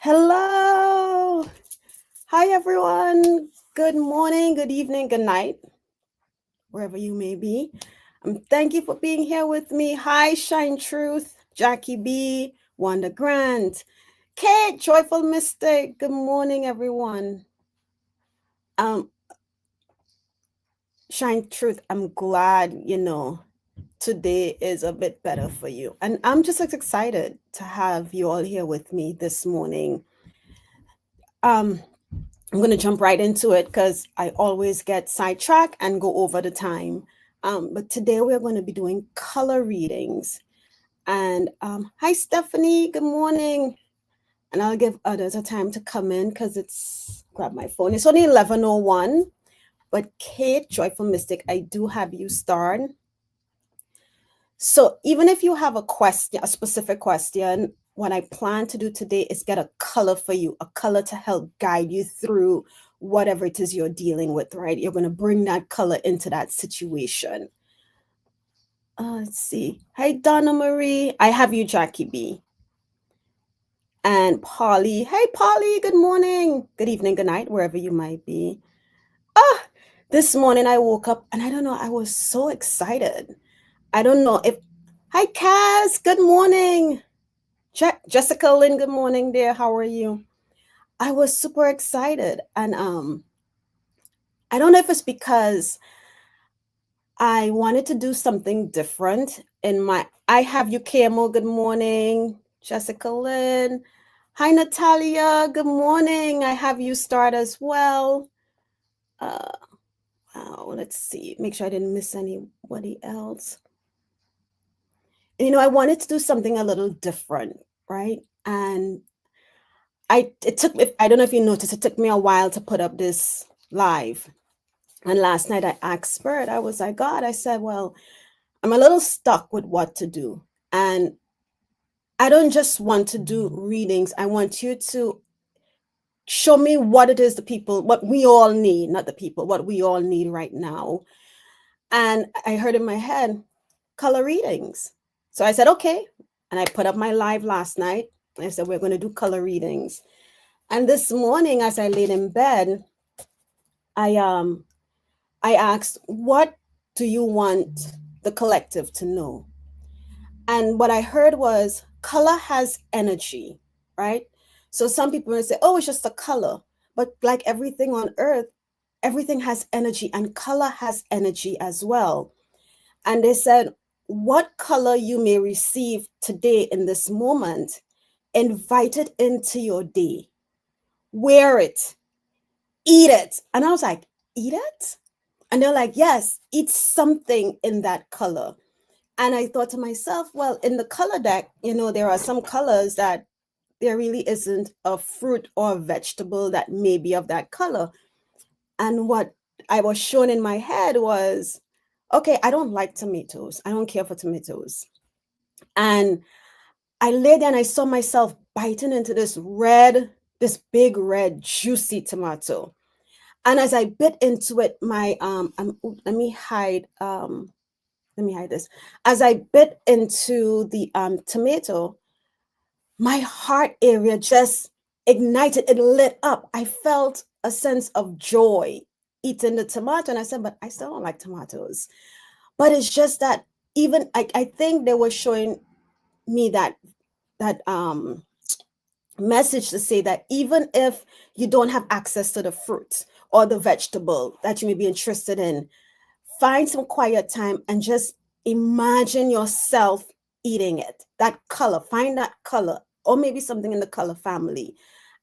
Hello. Hi, everyone. Good morning, good evening, good night, wherever you may be. Thank you for being here with me. Hi, Shine Truth, Jackie B, Wanda Grant, Kate, Joyful Mystic. Good morning, everyone. Um, Shine Truth, I'm glad, today is a bit better for you. And I'm just excited to have you all here with me this morning. Um, I'm going to jump right into it because I always get sidetracked and go over the time. But today we're going to be doing color readings. And hi, Stephanie. Good morning. And I'll give others a time to come in because grab my phone. It's only 11:01. But Kate, Joyful Mystic, I do have you start. So even if you have a question, a specific question, what I plan to do today is get a color for you, a color to help guide you through whatever it is you're dealing with, right? You're going to bring that color into that situation. Let's see. Hi, Donna Marie. I have you, Jackie B. And Polly. Hey, Polly. Good morning. Good evening, good night, wherever you might be. This morning I woke up and I don't know, I was so excited. I don't know if. Hi, Kaz. Good morning. Jessica Lynn, good morning, dear. How are you? I was super excited. And I don't know if it's because I wanted to do something different in my I have you, KMO. Good morning. Jessica Lynn. Hi, Natalia. Good morning. I have you start as well. Let's see. Make sure I didn't miss anybody else. I wanted to do something a little different, right? And it took me, I don't know if you noticed, it took me a while to put up this live. And last night I asked Spirit, I was like, God, I said, well, I'm a little stuck with what to do. And I don't just want to do readings. I want you to show me what it is what we all need, not the people, what we all need right now. And I heard in my head, color readings. So I said, okay. And I put up my live last night. I said, we're going to do color readings. And this morning, as I laid in bed, I asked, what do you want the collective to know? And what I heard was color has energy, right? So some people will say, oh, it's just a color. But like everything on earth, everything has energy and color has energy as well. And they said, what color you may receive today in this moment, invite it into your day. Wear it, eat it. And I was like, eat it? And they're like, yes, eat something in that color. And I thought to myself, well, in the color deck, there are some colors that there really isn't a fruit or a vegetable that may be of that color. And what I was shown in my head was, okay, I don't like tomatoes. I don't care for tomatoes. And I lay there and I saw myself biting into this big red, juicy tomato. And as I bit into it, let me hide this. As I bit into the tomato, my heart area just ignited, it lit up. I felt a sense of joy eating the tomato. And I said, but I still don't like tomatoes. But it's just that even I think they were showing me that message to say that even if you don't have access to the fruit or the vegetable that you may be interested in, find some quiet time and just imagine yourself eating it. That color, find that color, or maybe something in the color family,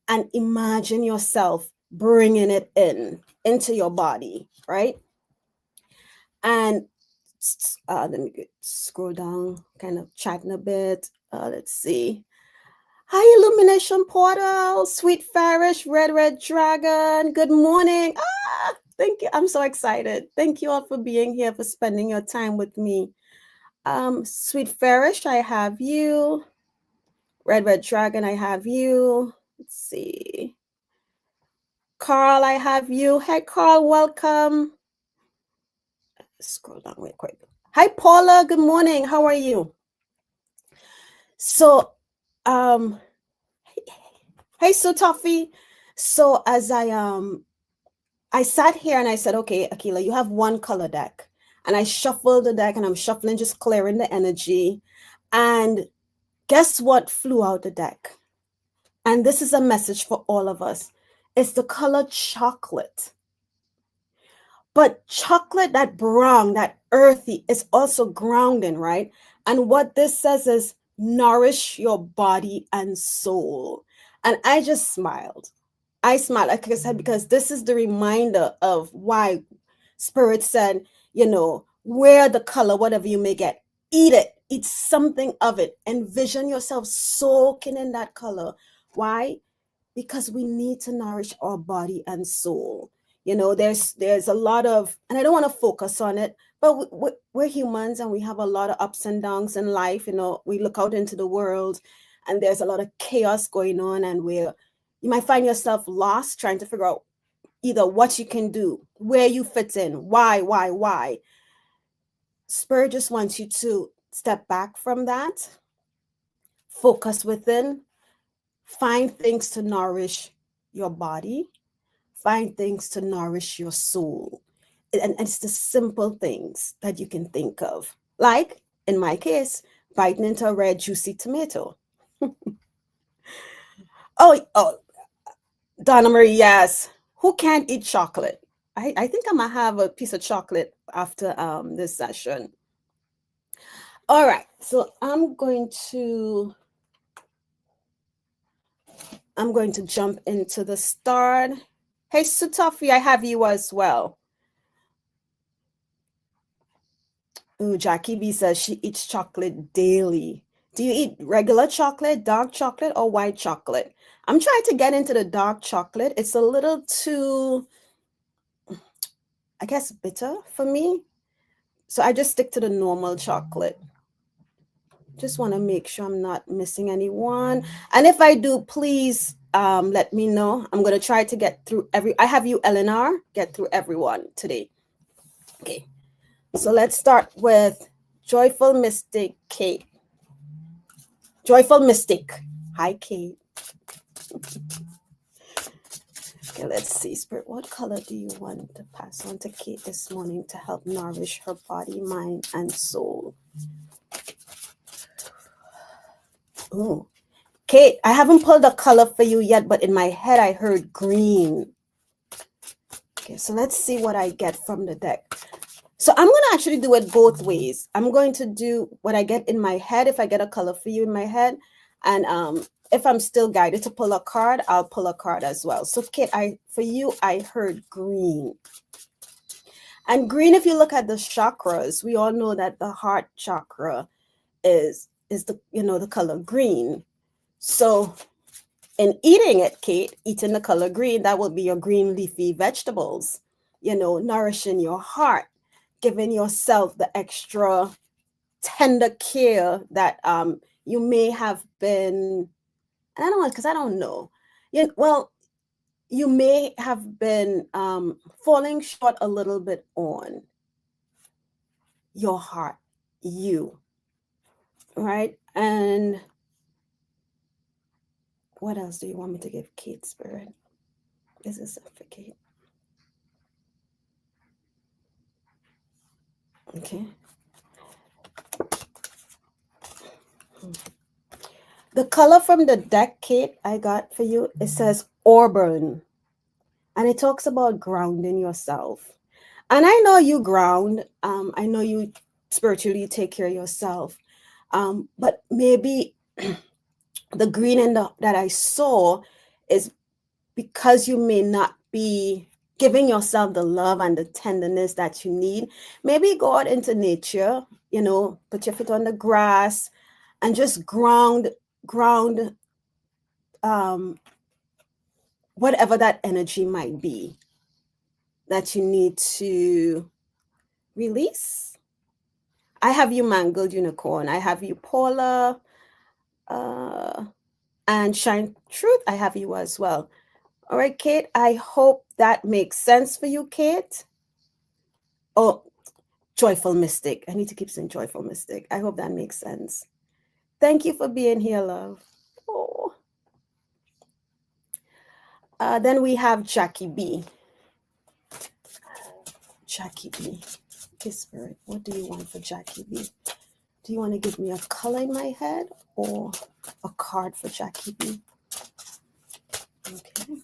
and imagine yourself bringing it into your body, right? And let me scroll down, kind of chatting a bit. Let's see. Hi, Illumination Portal, Sweet Farish, Red Dragon. Good morning. Thank you. I'm so excited. Thank you all for being here, for spending your time with me. Sweet Farish, I have you. Red Dragon, I have you. Let's see. Carl, I have you. Hey, Carl, welcome. Scroll down real quick. Hi, Paula. Good morning. How are you? So, hi, Hey, so Toffee. So as I sat here and I said, okay, Akila, you have one color deck. And I shuffled the deck and I'm shuffling, just clearing the energy. And guess what flew out the deck? And this is a message for all of us. It's the color chocolate. But chocolate, that brown, that earthy, is also grounding, right? And what this says is nourish your body and soul. And I just smiled. I smiled, like I said, because this is the reminder of why Spirit said, wear the color, whatever you may get, eat it, eat something of it, envision yourself soaking in that color. Why? Because we need to nourish our body and soul. There's a lot of, and I don't want to focus on it, but we're humans and we have a lot of ups and downs in life. We look out into the world and there's a lot of chaos going on, and you might find yourself lost trying to figure out either what you can do, where you fit in, why. Spirit just wants you to step back from that, focus within, find things to nourish your body, find things to nourish your soul. And it's the simple things that you can think of. Like, in my case, biting into a red, juicy tomato. Oh, Donna Marie, yes. Who can't eat chocolate? I think I'm gonna have a piece of chocolate after this session. All right, so I'm going to jump into the start. Hey, Sutafi, I have you as well. Ooh, Jackie B says she eats chocolate daily. Do you eat regular chocolate, dark chocolate, or white chocolate? I'm trying to get into the dark chocolate. It's a little too, I guess, bitter for me. So I just stick to the normal chocolate. Just want to make sure I'm not missing anyone. And if I do, please let me know. I'm going to try to get through I have you, Eleanor, get through everyone today. Okay. So let's start with Joyful Mystic Kate. Joyful Mystic. Hi, Kate. Okay, let's see, Spirit. What color do you want to pass on to Kate this morning to help nourish her body, mind, and soul? Ooh. Kate, I haven't pulled a color for you yet, but in my head, I heard green. Okay, so let's see what I get from the deck. So I'm going to actually do it both ways. I'm going to do what I get in my head, if I get a color for you in my head. And if I'm still guided to pull a card, I'll pull a card as well. So Kate, for you, I heard green. And green, if you look at the chakras, we all know that the heart chakra is the color green. So in eating it, Kate, eating the color green, that will be your green leafy vegetables, nourishing your heart, giving yourself the extra tender care that you may have been, and I don't know, because I don't know. You may have been falling short a little bit on your heart, right? And what else do you want me to give Kate, Spirit? This is for Kate. Okay. The color from the deck, Kate, I got for you, it says auburn. And it talks about grounding yourself. And I know you ground. I know you spiritually take care of yourself. But maybe the green that I saw is because you may not be giving yourself the love and the tenderness that you need. Maybe go out into nature, put your foot on the grass and just ground whatever that energy might be that you need to release. I have you, Mangled Unicorn. I have you, Paula, and Shine Truth. I have you as well. All right, Kate, I hope that makes sense for you, Kate. Oh, Joyful Mystic. I need to keep saying Joyful Mystic. I hope that makes sense. Thank you for being here, love. Oh. Then we have Jackie B. Jackie B. Okay, Spirit, what do you want for Jackie B? Do you want to give me a color in my head or a card for Jackie B? Okay.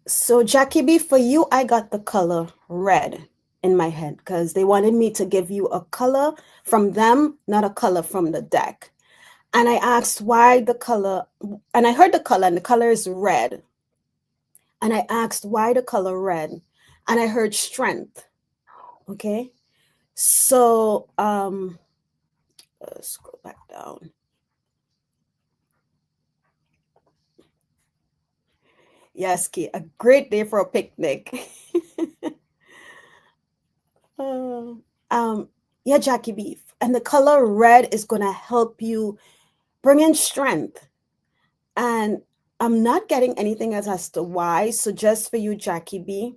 So Jackie B, for you, I got the color red in my head because they wanted me to give you a color from them, not a color from the deck. And I asked why the color, and I heard the color, and the color is red. And I asked why the color red, and I heard strength. Okay. So let's go back down. Yes, Key, a great day for a picnic. Uh, yeah, Jackie Beef. And the color red is gonna help you bring in strength. And I'm not getting anything as to why. So just for you, Jackie B,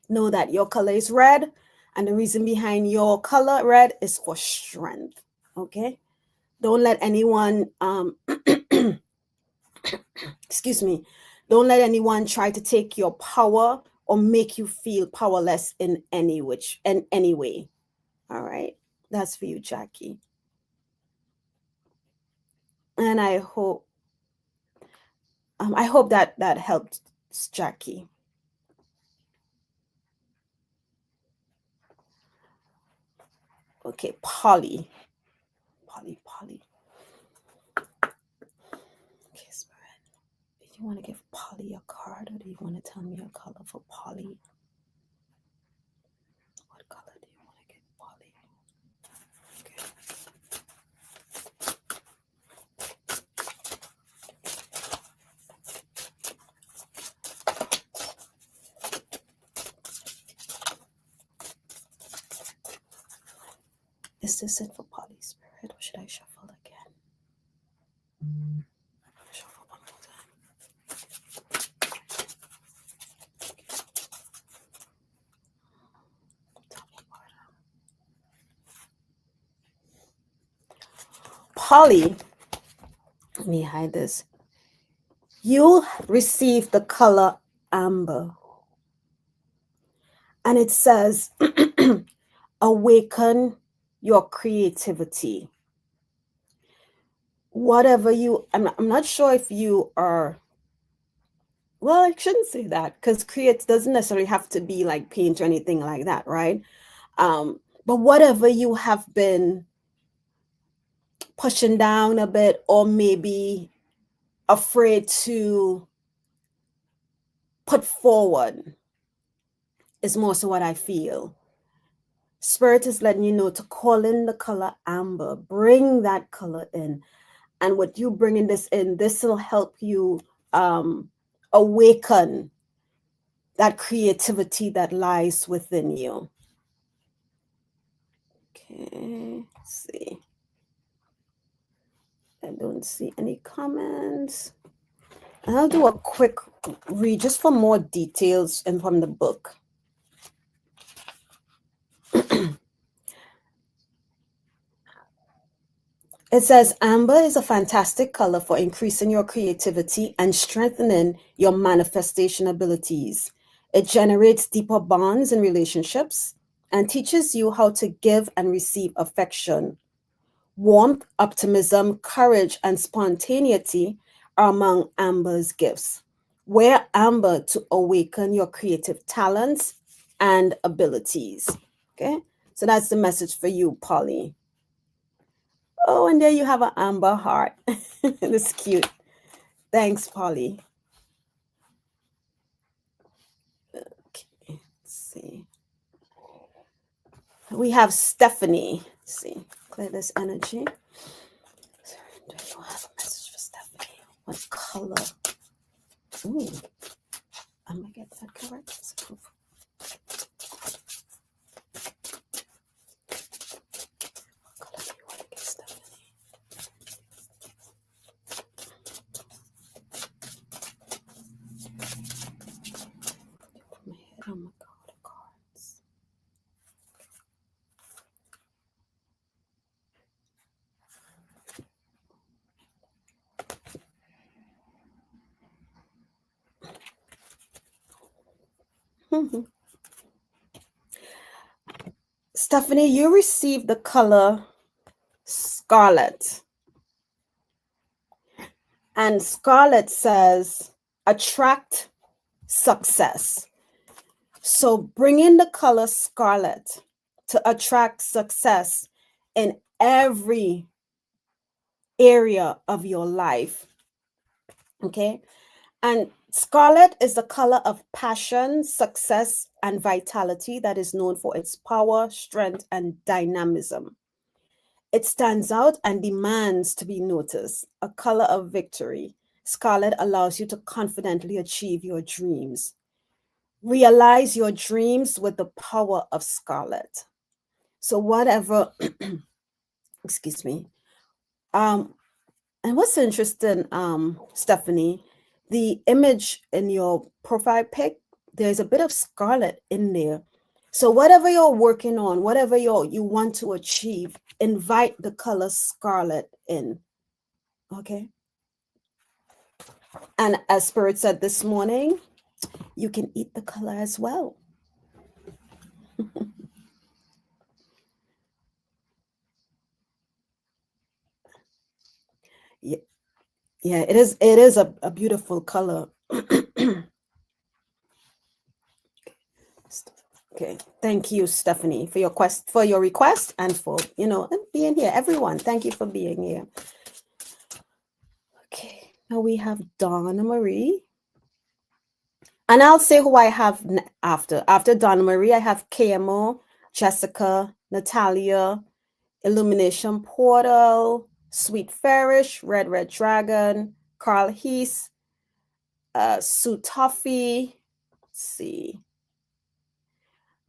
know that your color is red, and the reason behind your color red is for strength. Okay. Don't let anyone excuse me, don't let anyone try to take your power or make you feel powerless in any way. All right. That's for you, Jackie. And I hope that helped Jackie. Okay, Polly. Polly. Okay, Spirit. Do you want to give Polly a card or do you want to tell me a color for Polly? What color do you want to give Polly? Okay. Is this it for Polly, Spirit, or should I shuffle again? Shuffle one more time. Tell me what. Polly, let me hide this. You receive the color amber. And it says, awaken your creativity. Whatever I'm not sure if you are, well, I shouldn't say that because create doesn't necessarily have to be like paint or anything like that, right? But whatever you have been pushing down a bit or maybe afraid to put forward is more so what I feel. Spirit is letting you know to call in the color amber, bring that color in. And with you bringing this in, this will help you awaken that creativity that lies within you. Okay, let's see. I don't see any comments. And I'll do a quick read just for more details and from the book. It says amber is a fantastic color for increasing your creativity and strengthening your manifestation abilities. It generates deeper bonds in relationships and teaches you how to give and receive affection. Warmth, optimism, courage, and spontaneity are among amber's gifts. Wear amber to awaken your creative talents and abilities. Okay, so that's the message for you, Polly. Oh, and there you have an amber heart. That's cute. Thanks, Polly. Okay, let's see. We have Stephanie. Let's see. Clear this energy. Do you have a message for Stephanie? What color? Ooh. Am I get that correct? What color do you want to get, Stephanie? Put my head on my cards. Stephanie, you received the color scarlet. And scarlet says attract success. So bring in the color scarlet to attract success in every area of your life. Okay. And scarlet is the color of passion, success, and vitality that is known for its power, strength, and dynamism. It stands out and demands to be noticed, a color of victory. Scarlet allows you to confidently achieve your dreams. Realize your dreams with the power of scarlet. So whatever, excuse me. And what's interesting, Stephanie, the image in your profile pic, there's a bit of scarlet in there. So whatever you're working on, whatever you want to achieve, invite the color scarlet in. Okay. And as Spirit said this morning, you can eat the color as well. Yeah, yeah, it is a beautiful color. Okay, thank you, Stephanie, for your request and for being here. Everyone, thank you for being here. Okay, now we have Donna Marie. And I'll say who I have after. After Donna Marie, I have KMO, Jessica, Natalia, Illumination Portal, Sweet Farish, Red Dragon, Carl Heath, Sue Toffee, let's see,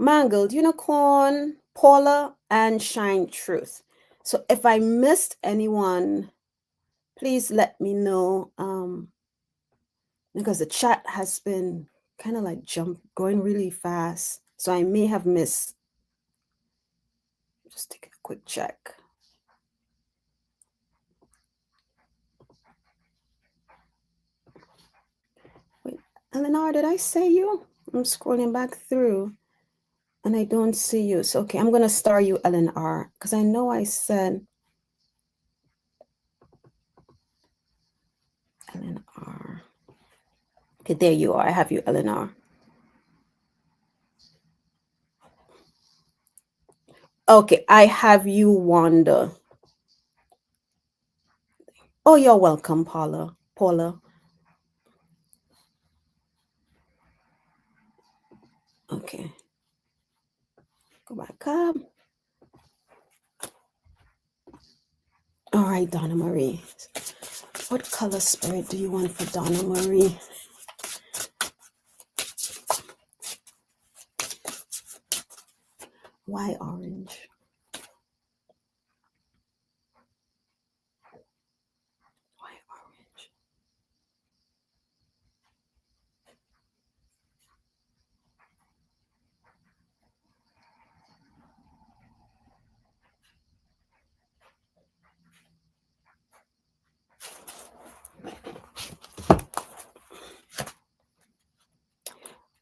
Mangled Unicorn, Paula, and Shine Truth. So if I missed anyone, please let me know, because the chat has been kind of like going really fast. So I may have missed. Just take a quick check. Wait, Eleanor, did I say you? I'm scrolling back through and I don't see you. So, okay, I'm going to star you, Eleanor, because I know I said Eleanor. Okay, there you are. I have you, Eleanor. Okay, I have you, Wanda. Oh, you're welcome, Paula. Okay. Go back up. All right, Donna Marie. What color spirit do you want for Donna Marie? Why orange? Why orange?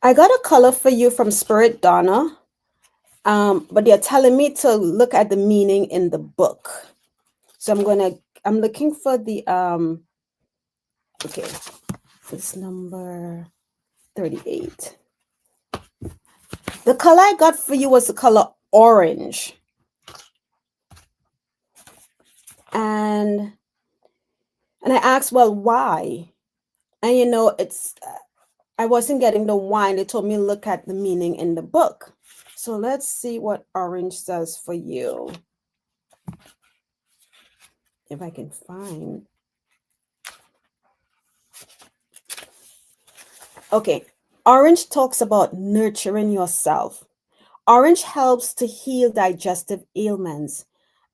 I got a color for you from Spirit, Donna. But they're telling me to look at the meaning in the book. So I'm looking for the okay, it's number 38. The color I got for you was the color orange. And I asked, well, why? And it's I wasn't getting the why. They told me to look at the meaning in the book. So let's see what orange says for you. If I can find. Okay, orange talks about nurturing yourself. Orange helps to heal digestive ailments,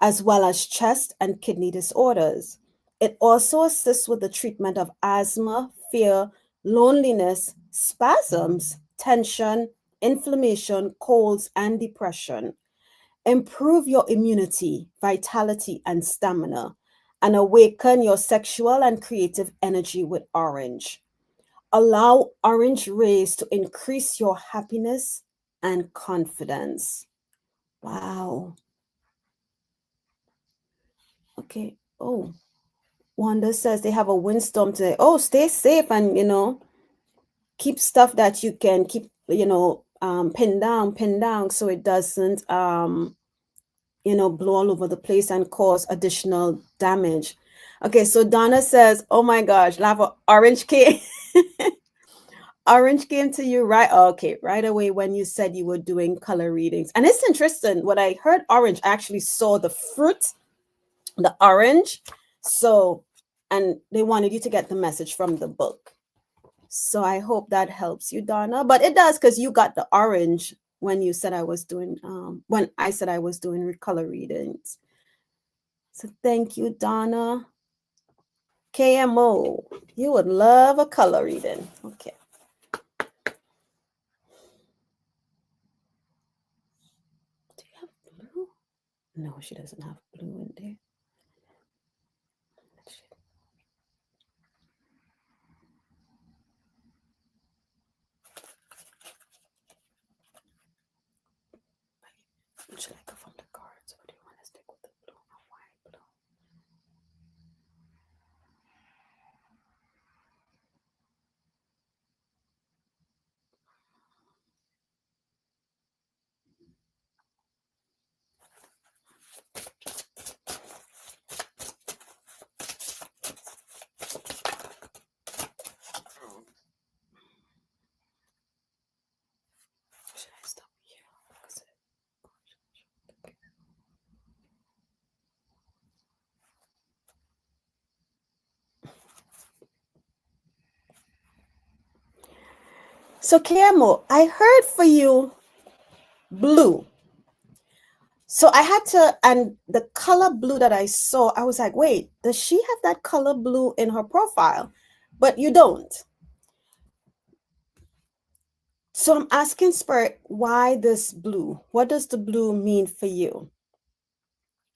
as well as chest and kidney disorders. It also assists with the treatment of asthma, fear, loneliness, spasms, tension, inflammation, colds, and depression. Improve your immunity, vitality, and stamina, and awaken your sexual and creative energy with orange. Allow orange rays to increase your happiness and confidence. Wow. Okay. Oh, Wanda says they have a windstorm today. Oh, stay safe and, keep stuff that you can keep, pin down so it doesn't, blow all over the place and cause additional damage. Okay, so Donna says, oh my gosh, lava orange came. Orange came to you right, okay, right away when you said you were doing color readings. And it's interesting, when I heard orange, I actually saw the fruit, the orange. So, and they wanted you to get the message from the book. So I hope that helps you, Donna. But it does, because you got the orange when you said I was doing when I said I was doing color readings. So thank you, Donna. KMO, you would love a color reading. Okay. Do you have blue? No, she doesn't have blue in there. Should I go from the cards, or do you want to stick with the blue or white blue? Should I stop here? So, Camo, I heard for you blue. So I had to, and the color blue that I saw, I was like, wait, does she have that color blue in her profile? But you don't. So I'm asking Spirit, why this blue? What does the blue mean for you?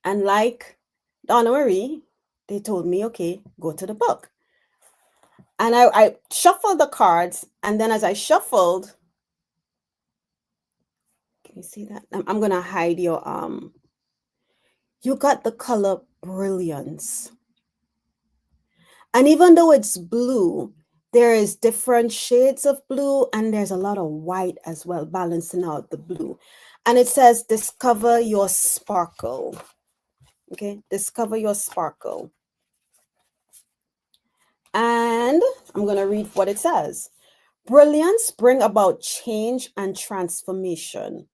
And like Donna Marie, they told me, okay, go to the book. And I shuffled the cards, and then as I shuffled, can you see that? I'm gonna hide your you got the color brilliance. And even though it's blue, there is different shades of blue, and there's a lot of white as well, balancing out the blue. And it says, discover your sparkle. Okay, discover your sparkle. And I'm going to read what it says. Brilliance bring about change and transformation.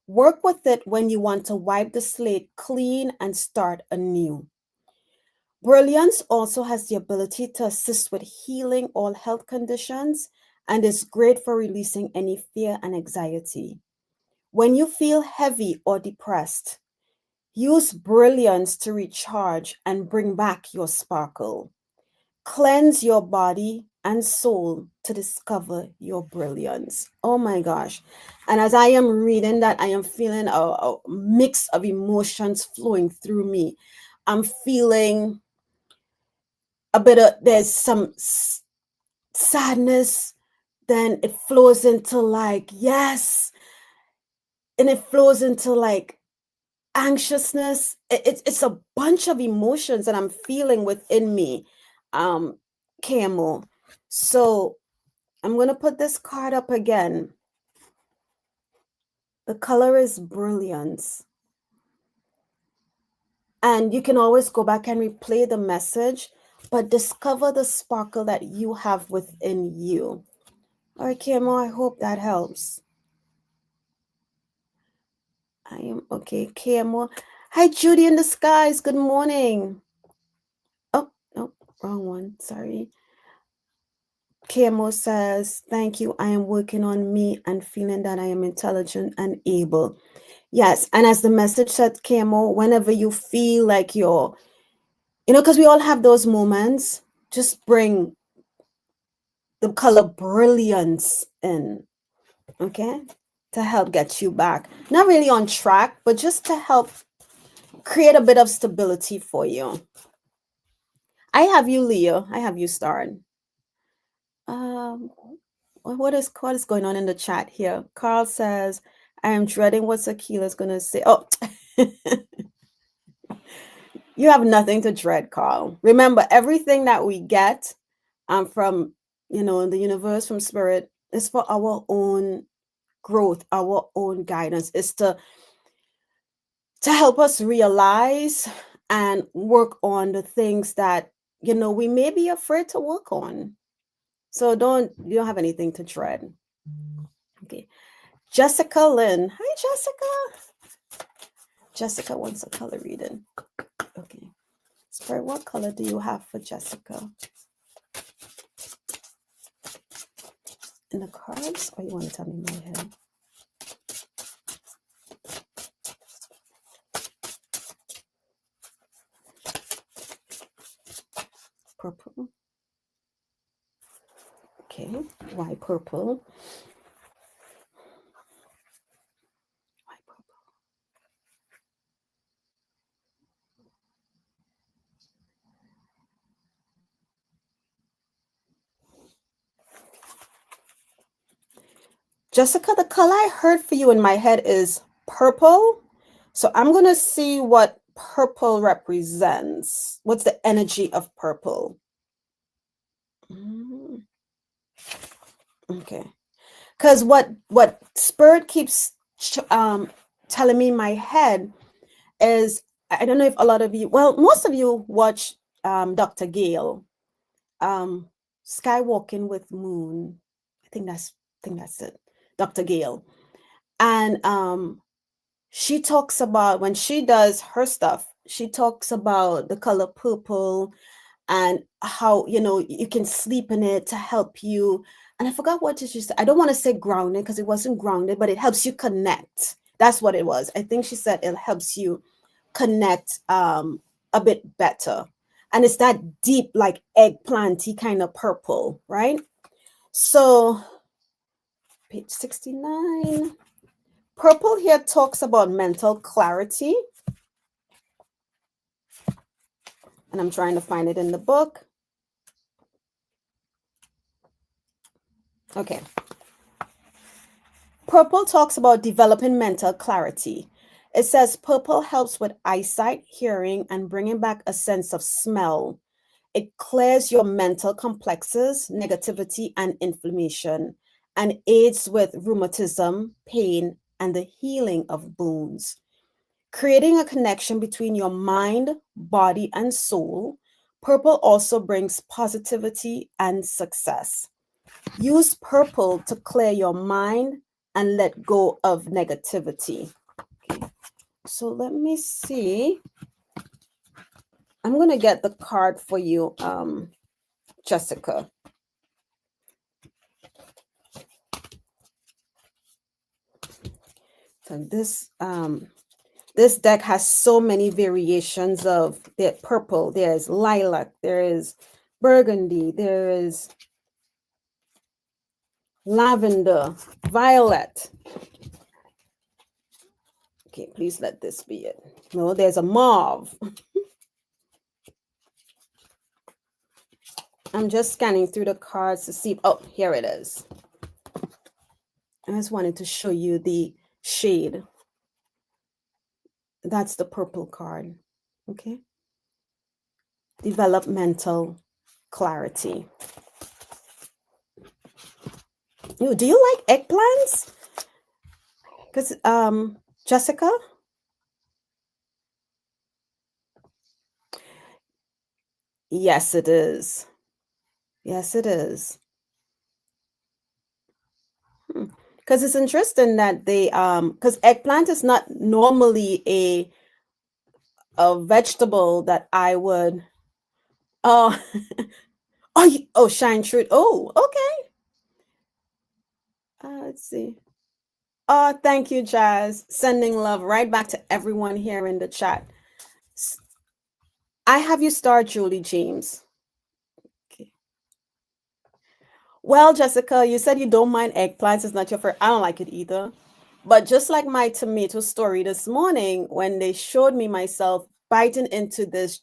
Work with it when you want to wipe the slate clean and start anew. Brilliance also has the ability to assist with healing all health conditions and is great for releasing any fear and anxiety. When you feel heavy or depressed, use brilliance to recharge and bring back your sparkle. Cleanse your body and soul to discover your brilliance. Oh my gosh. And as I am reading that, I am feeling a mix of emotions flowing through me. I'm feeling a bit of, there's some sadness, then it flows into like, yes. And it flows into like anxiousness. It's a bunch of emotions that I'm feeling within me. Camo. So I'm going to put this card up again. The color is brilliance. And you can always go back and replay the message, but discover the sparkle that you have within you. All right, Camo, I hope that helps. I am okay, Camo. Hi, Judy in the skies. Good morning. Oh, no, wrong one. Sorry. Camo says, thank you. I am working on me and feeling that I am intelligent and able. Yes. And as the message said, Camo, whenever you feel like you're, because we all have those moments, just bring the color brilliance in, okay? To help get you back. Not really on track, but just to help create a bit of stability for you. I have you, Leo. I have you, Star. Um, what is going on in the chat here? Carl says, "I am dreading what Akila's gonna say." Oh, you have nothing to dread, Carl. Remember, everything that we get from the universe, from spirit, is for our own growth, our own guidance. Is to help us realize and work on the things that we may be afraid to work on. So you don't have anything to dread. Okay. Jessica Lynn. Hi, Jessica. Jessica wants a color reading. Okay. Spirit, what color do you have for Jessica? In the cards? Or you want to tell me in my head? Purple. Okay. Why purple? Why purple? Jessica, the color I heard for you in my head is purple. So I'm going to see what purple represents. What's the energy of purple? Okay. Because what Spirit keeps telling me in my head is, I don't know if a lot of you, well, most of you watch Dr. Gale, Skywalking with Moon. I think that's it. Dr. Gale. And she talks about, when she does her stuff, she talks about the color purple and how you can sleep in it to help you. And I forgot what she said. I don't want to say grounded because it wasn't grounded, but it helps you connect. That's what it was. I think she said it helps you connect a bit better. And it's that deep, like eggplanty kind of purple, right? So page 69. Purple here talks about mental clarity. And I'm trying to find it in the book. Okay. Purple talks about developing mental clarity. It says purple helps with eyesight, hearing, and bringing back a sense of smell. It clears your mental complexes, negativity, and inflammation, and aids with rheumatism, pain, and the healing of wounds. Creating a connection between your mind, body, and soul, purple also brings positivity and success. Use purple to clear your mind and let go of negativity. Okay. So let me see. I'm going to get the card for you, Jessica. So this deck has so many variations of the purple. There's lilac, there is burgundy, there is lavender, violet. Okay, please let this be it. No, there's a mauve. I'm just scanning through the cards to see. Oh, here it is. I just wanted to show you the shade. That's the purple card. Okay. Developmental clarity. Ooh, do you like eggplants? Because Jessica? Yes, it is. Yes, it is. Because it's interesting that they because eggplant is not normally a vegetable that I would oh oh shine truth. Oh, okay. Let's see. Oh, thank you, Jazz. Sending love right back to everyone here in the chat. I have you star Julie James. Okay. Well, Jessica, you said you don't mind eggplants. It's not your favorite. I don't like it either. But just like my tomato story this morning, when they showed me myself biting into this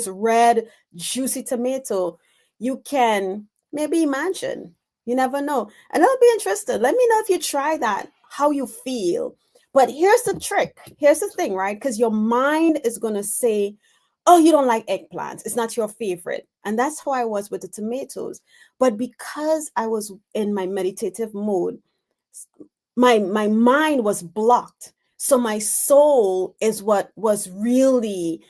red, juicy tomato, you can Maybe imagine. You never know. And I'll be interested. Let me know if you try that, how you feel. But here's the trick. Here's the thing, right? Because your mind is going to say, oh, you don't like eggplants. It's not your favorite. And that's how I was with the tomatoes. But because I was in my meditative mode, my mind was blocked. So my soul is what was really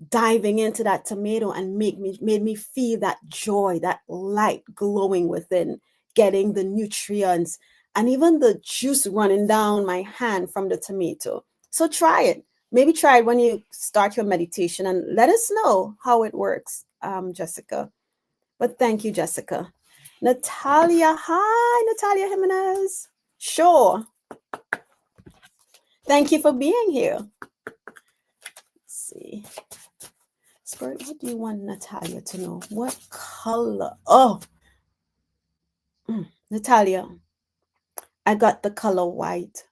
diving into that tomato and made me feel that joy, that light glowing within, getting the nutrients and even the juice running down my hand from the tomato. So try it. Maybe try it when you start your meditation and let us know how it works, Jessica. But thank you, Jessica. Natalia, hi, Natalia Jimenez. Sure. Thank you for being here. Let's see. Spirit, what do you want Natalia to know? What color? Oh, Natalia, I got the color white.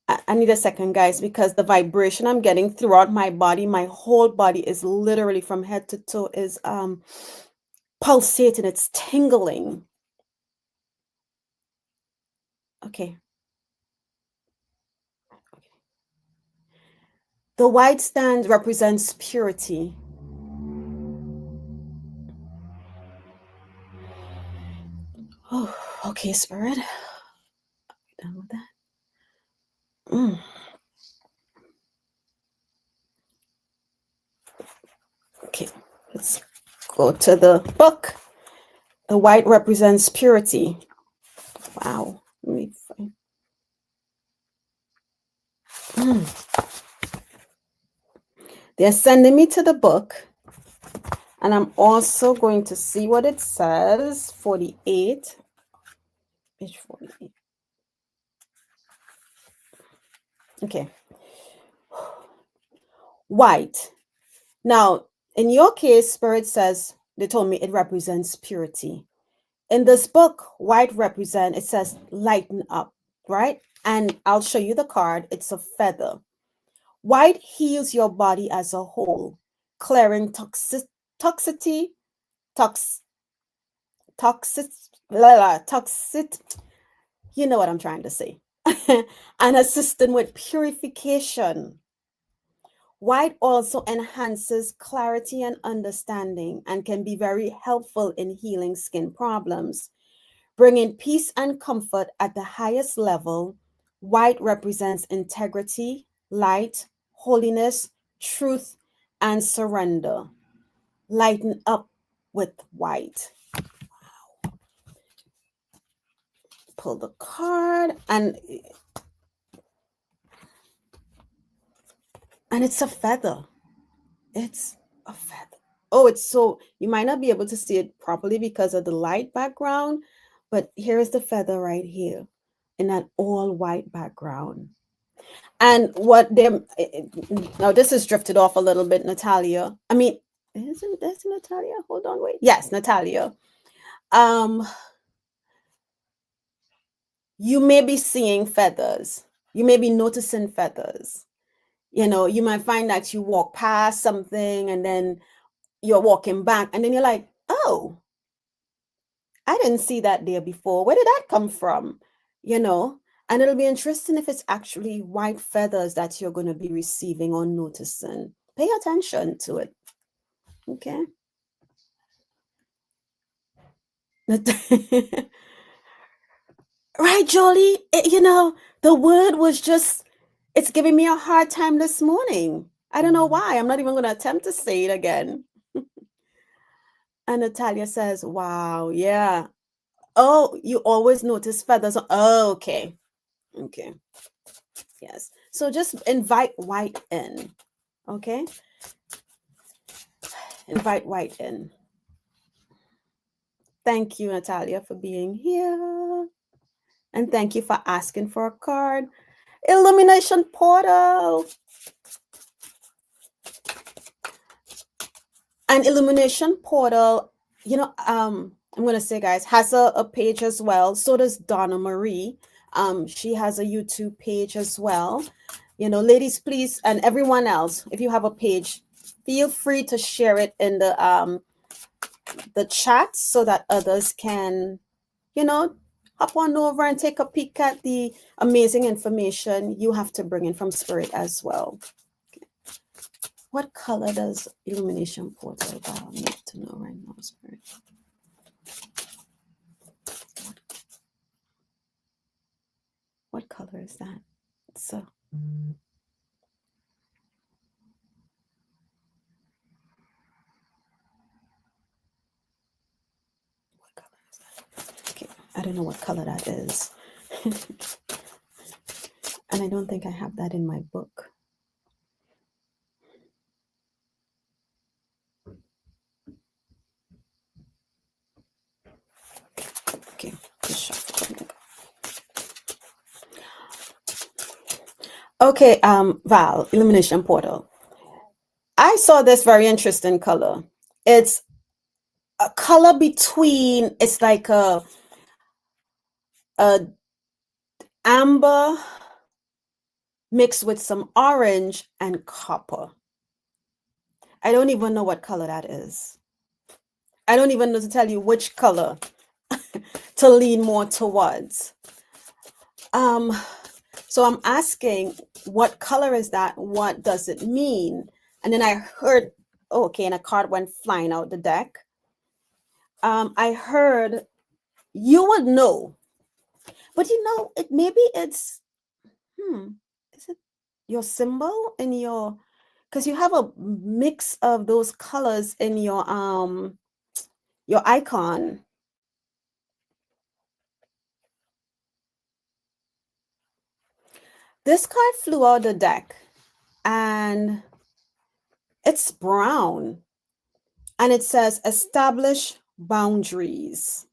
I need a second, guys, because the vibration I'm getting throughout my body, my whole body is literally from head to toe is pulsating. It's tingling. Okay. The white stand represents purity. Oh, okay, Spirit. Done with that. Okay, let's go to the book. The white represents purity. Wow. Let me find. They're sending me to the book. And I'm also going to see what it says. 48. Page 48. Okay. White. Now, in your case, Spirit says, they told me it represents purity. In this book, white represent, it says lighten up, right? And I'll show you the card. It's a feather. White heals your body as a whole, clearing toxicity, toxic, you know what I'm trying to say, and assisting with purification. White also enhances clarity and understanding and can be very helpful in healing skin problems. Bringing peace and comfort at the highest level, white represents integrity, light, holiness, truth, and surrender. Lighten up with white. Pull the card and it's a feather. It's a feather. Oh, it's so, you might not be able to see it properly because of the light background, but here's the feather right here in that all white background. And what they now this has drifted off a little bit, Natalia. I mean, isn't that's Natalia? Hold on, wait. Yes, Natalia. You may be seeing feathers. You may be noticing feathers. You know, you might find that you walk past something and then you're walking back and then you're like, oh, I didn't see that there before. Where did that come from? You know, and it'll be interesting if it's actually white feathers that you're going to be receiving or noticing. Pay attention to it. Okay. Right, Jolie? You know, the word was just, it's giving me a hard time this morning. I don't know why. I'm not even going to attempt to say it again. And Natalia says, wow, yeah. Oh, you always notice feathers. Oh, okay. Okay. Yes. So just invite white in. Okay. Invite white in. Thank you, Natalia, for being here. And thank you for asking for a card. Illumination portal. An illumination portal, you know, I'm gonna say, guys, has a page as well. So does Donna Marie. She has a YouTube page as well. You know, ladies, please, and everyone else, if you have a page, feel free to share it in the the chat so that others can, you know, hop on over and take a peek at the amazing information you have to bring in from Spirit as well. What color does Illumination Portal need to know right now, Spirit? What color is that? So. What color is that? Okay, I don't know what color that is. And I don't think I have that in my book. Okay, just shuffle. Okay, Val, Illumination Portal. I saw this very interesting color. It's a color between, it's like a amber mixed with some orange and copper. I don't even know what color that is. I don't even know to tell you which color to lean more towards. So I'm asking, what color is that? What does it mean? And then I heard, oh, okay, and a card went flying out the deck. I heard you would know, but you know, maybe it's, is it your symbol in your, because you have a mix of those colors in your icon. This card flew out the deck and it's brown and it says establish boundaries.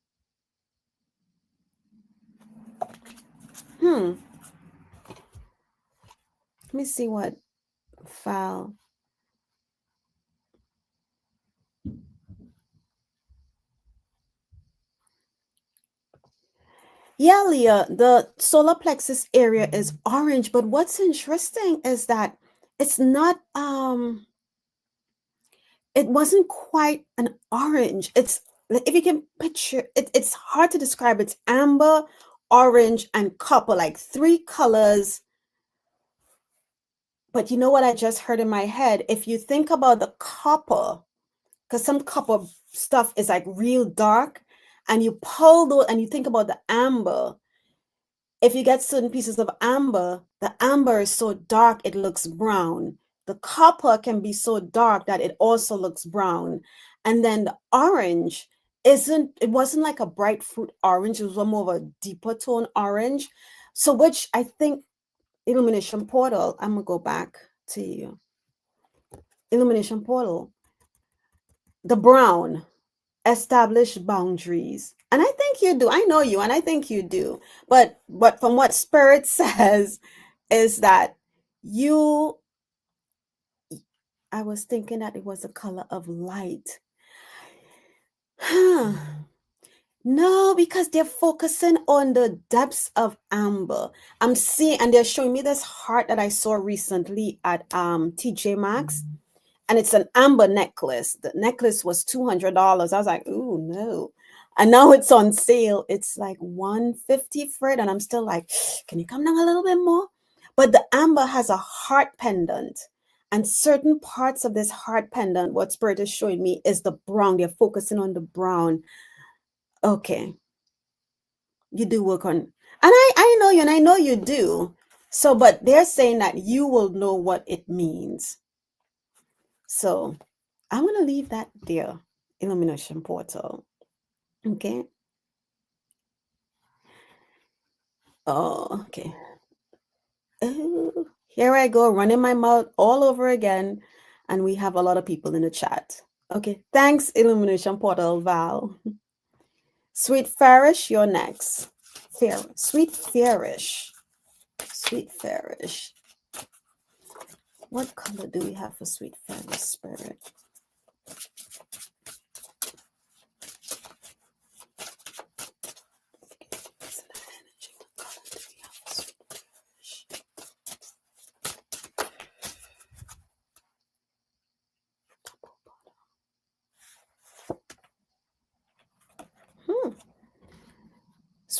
Let me see what file. Yeah, Leah, the solar plexus area is orange, but what's interesting is that it's not it wasn't quite an orange. It's, if you can picture it, it's hard to describe. It's amber, orange, and copper, like three colors. But you know what I just heard in my head? If you think about the copper, because some copper stuff is like real dark, and you pull those and you think about the amber, if you get certain pieces of amber, the amber is so dark it looks brown. The copper can be so dark that it also looks brown. And then the orange it wasn't like a bright fruit orange, it was more of a deeper tone orange. So which I think Illumination Portal, I'm gonna go back to you. Illumination Portal, the brown, establish boundaries. And I think you do. I know you, and I think you do. But from what Spirit says is that you, I was thinking that it was a color of light. No, because they're focusing on the depths of amber. I'm seeing, and they're showing me this heart that I saw recently at TJ Maxx. And it's an amber necklace. The necklace was $200. I was like, ooh, no. And now it's on sale. It's like $150 for it. And I'm still like, can you come down a little bit more? But the amber has a heart pendant. And certain parts of this heart pendant, what Spirit is showing me is the brown. They're focusing on the brown. Okay. You do work on, and I know you, and I know you do. So, but they're saying that you will know what it means. So I'm going to leave that there, Illumination Portal. Okay. Oh, okay. Oh, here I go, running my mouth all over again. And we have a lot of people in the chat. Okay. Thanks, Illumination Portal, Val. Sweet Farish, you're next. Sweet Farish. Sweet Farish. What color do we have for Sweet Farish, Spirit?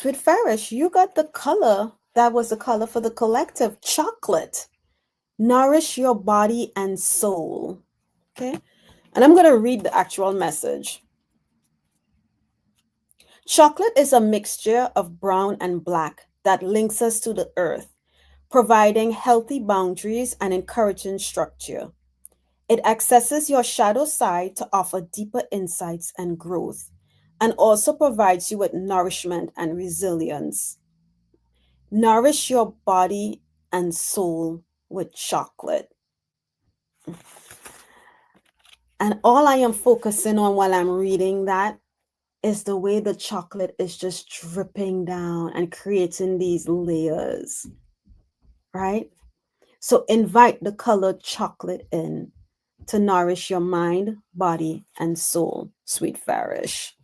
Sweet Farish, you got the color that was the color for the collective, chocolate. Nourish your body and soul. Okay. And I'm going to read the actual message. Chocolate is a mixture of brown and black that links us to the earth, providing healthy boundaries and encouraging structure. It accesses your shadow side to offer deeper insights and growth, and also provides you with nourishment and resilience. Nourish your body and soul with chocolate. And all I am focusing on while I'm reading that is the way the chocolate is just dripping down and creating these layers, right? So invite the colored chocolate in to nourish your mind, body, and soul, Sweet Farish.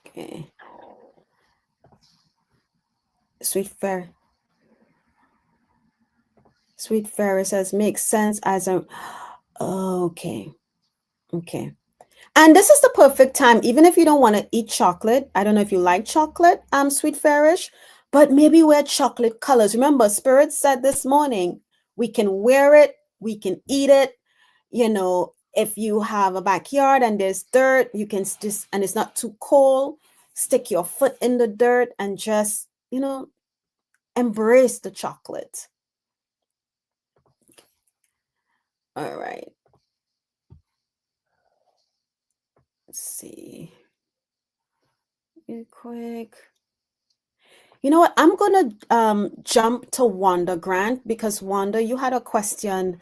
Okay. Sweet Fair. Sweet Fairy says makes sense as a okay. Okay. And this is the perfect time, even if you don't want to eat chocolate. I don't know if you like chocolate, Sweet Fairish, but maybe wear chocolate colors. Remember, Spirit said this morning, we can wear it, we can eat it. You know, if you have a backyard and there's dirt, you can just, and it's not too cold, stick your foot in the dirt and just, embrace the chocolate. All right. Let's see. Real quick. You know what? I'm gonna jump to Wanda Grant because Wanda, you had a question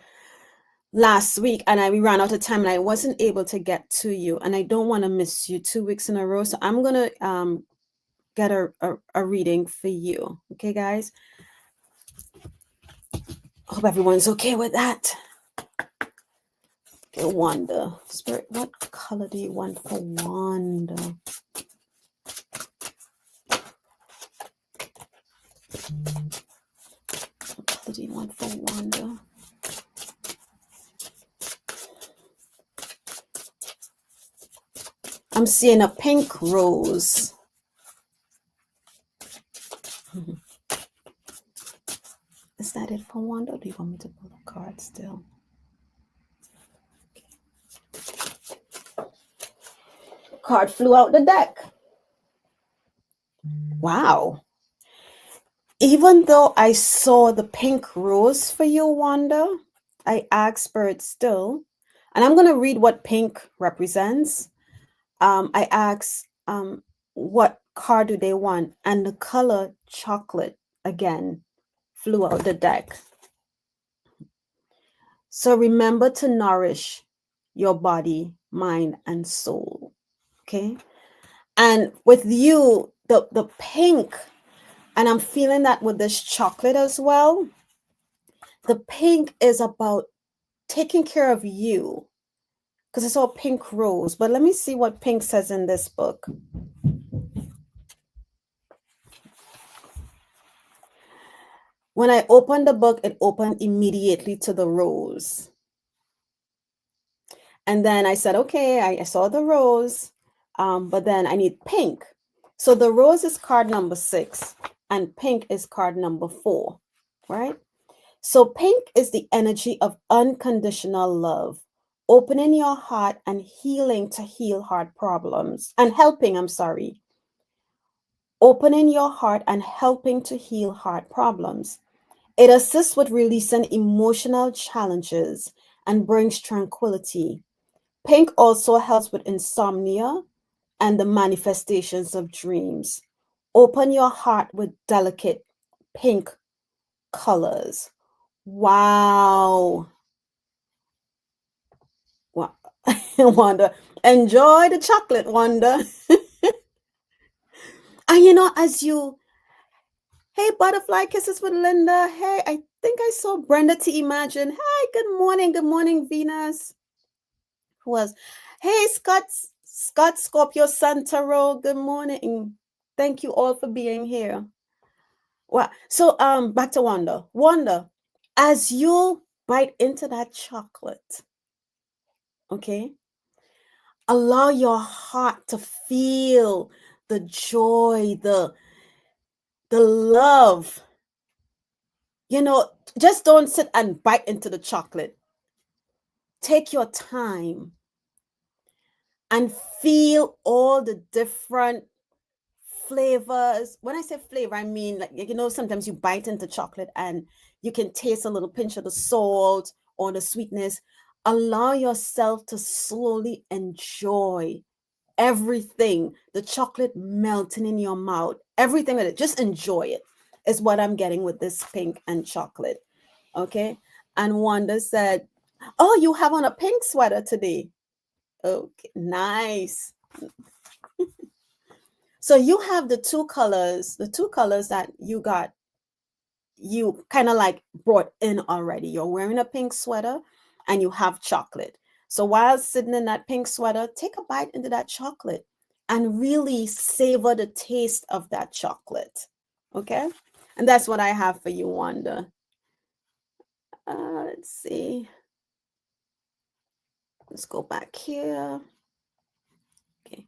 last week and we ran out of time and I wasn't able to get to you and I don't want to miss you 2 weeks in a row. So I'm gonna get a reading for you. Okay, guys. Hope everyone's okay with that. Okay, Wanda. Spirit, what color do you want for Wanda? What color do you want for Wanda? I'm seeing a pink rose. Is that it for Wanda, or do you want me to pull a card still? Card flew out the deck. Wow. Even though I saw the pink rose for you, Wanda, I asked Spirit still, and I'm going to read what pink represents. I asked what card do they want, and the color chocolate again flew out the deck. So remember to nourish your body, mind, and soul. Okay. And with you, the pink, and I'm feeling that with this chocolate as well. The pink is about taking care of you because it's all pink rose. But let me see what pink says in this book. When I opened the book, it opened immediately to the rose. And then I said, okay, I saw the rose, but then I need pink. So the rose is card number 6 and pink is card number 4, right? So pink is the energy of unconditional love, opening your heart and healing to heal heart problems and helping, opening your heart and helping to heal heart problems. It assists with releasing emotional challenges and brings tranquility. Pink also helps with insomnia and the manifestations of dreams. Open your heart with delicate pink colors. Wow. Wow. Wanda, enjoy the chocolate, Wanda. And as you, hey, butterfly kisses with Linda. Hey, I think I saw Brenda to Imagine. Hi, good morning. Good morning, Venus. Who was? Hey, Scott Scorpio Santaro. Good morning. Thank you all for being here. Wow. So back to Wanda. Wanda, as you bite into that chocolate, okay, Allow your heart to feel the joy, the love. You know, just don't sit and bite into the chocolate. Take your time and feel all the different flavors. When I say flavor, I mean, like, you know, sometimes you bite into chocolate and you can taste a little pinch of the salt or the sweetness. Allow yourself to slowly enjoy everything, the chocolate melting in your mouth, everything with it. Just enjoy it, is what I'm getting with this pink and chocolate. Okay. And Wanda said, "Oh, you have on a pink sweater today." Okay, nice. So you have the two colors that you kind of like brought in already. You're wearing a pink sweater and you have chocolate. So while sitting in that pink sweater, take a bite into that chocolate and really savor the taste of that chocolate. Okay? And that's what I have for you, Wanda. Let's see. Let's go back here. Okay.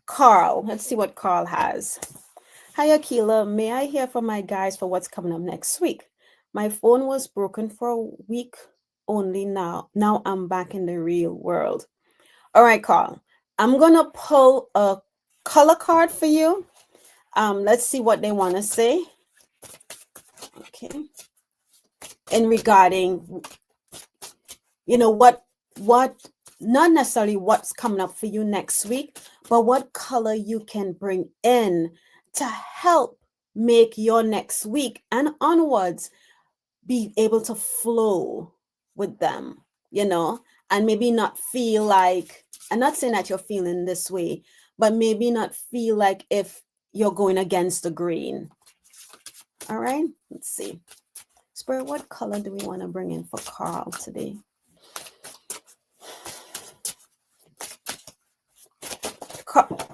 Carl. Let's see what Carl has. Hi, Akela. May I hear from my guys for what's coming up next week? My phone was broken for a week only now. Now I'm back in the real world. All right, Carl. I'm gonna pull a color card for you. Let's see what they want to say. Okay. In regarding, you know, what not necessarily what's coming up for you next week, but what color you can bring in to help make your next week and onwards be able to flow with them, you know, and maybe not feel like, I'm not saying that you're feeling this way, but maybe not feel like if you're going against the grain. All right, let's see. Spirit, what color do we want to bring in for Carl today? Carl.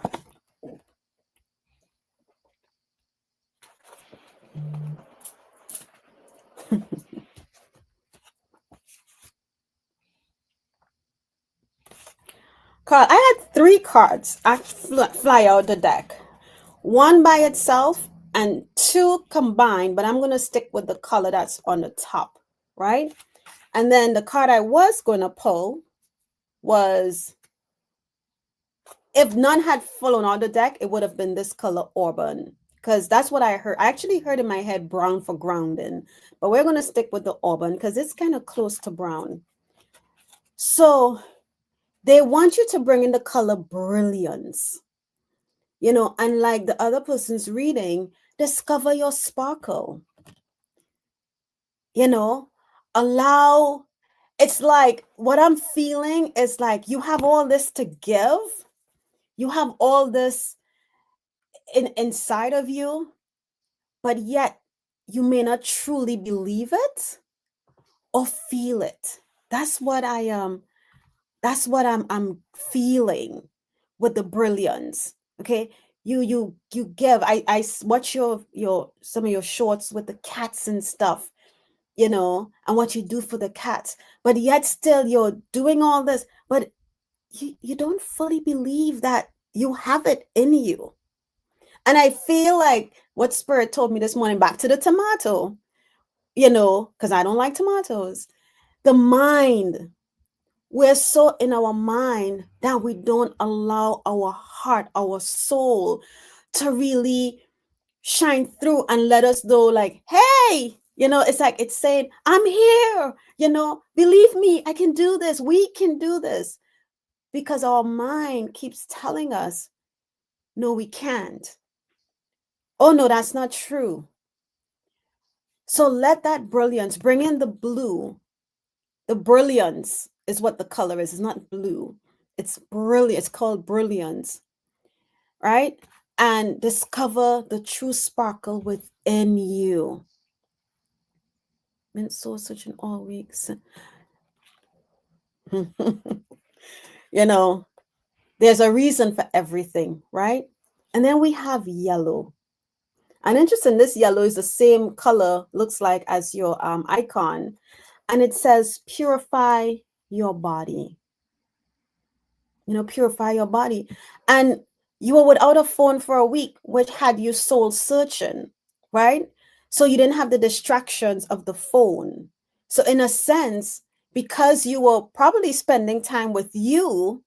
Carl, I had three cards fly out the deck. One by itself and two combined, but I'm going to stick with the color that's on the top, right? And then the card I was going to pull was, if none had fallen on the deck, it would have been this color auburn, because that's what I heard. I actually heard in my head brown for grounding, but we're going to stick with the auburn because it's kind of close to brown. So they want you to bring in the color brilliance, you know, and like the other person's reading, discover your sparkle, you know, allow, it's like what I'm feeling is like you have all this to give, you have all this inside of you, but yet you may not truly believe it or feel it. That's what I'm feeling with the brilliance. Okay. You give, I watch your some of your shorts with the cats and stuff, you know, and what you do for the cats, but yet still you're doing all this, but you don't fully believe that you have it in you. And I feel like what Spirit told me this morning, back to the tomato, you know, because I don't like tomatoes. The mind, we're so in our mind that we don't allow our heart, our soul to really shine through and let us know, like, hey, you know, it's like it's saying, I'm here, you know, believe me, I can do this. We can do this, because our mind keeps telling us, no, we can't. Oh, no, that's not true. So let that brilliance bring in the blue. The brilliance is what the color is. It's not blue. It's brilliant. It's called brilliance, right? And discover the true sparkle within you. Been so such in all weeks. You know, there's a reason for everything, right? And then we have yellow. And interesting, this yellow is the same color, looks like, as your icon. And it says, purify your body. purify your body. And you were without a phone for a week, which had you soul searching, right? So you didn't have the distractions of the phone. So in a sense, because you were probably spending time with you,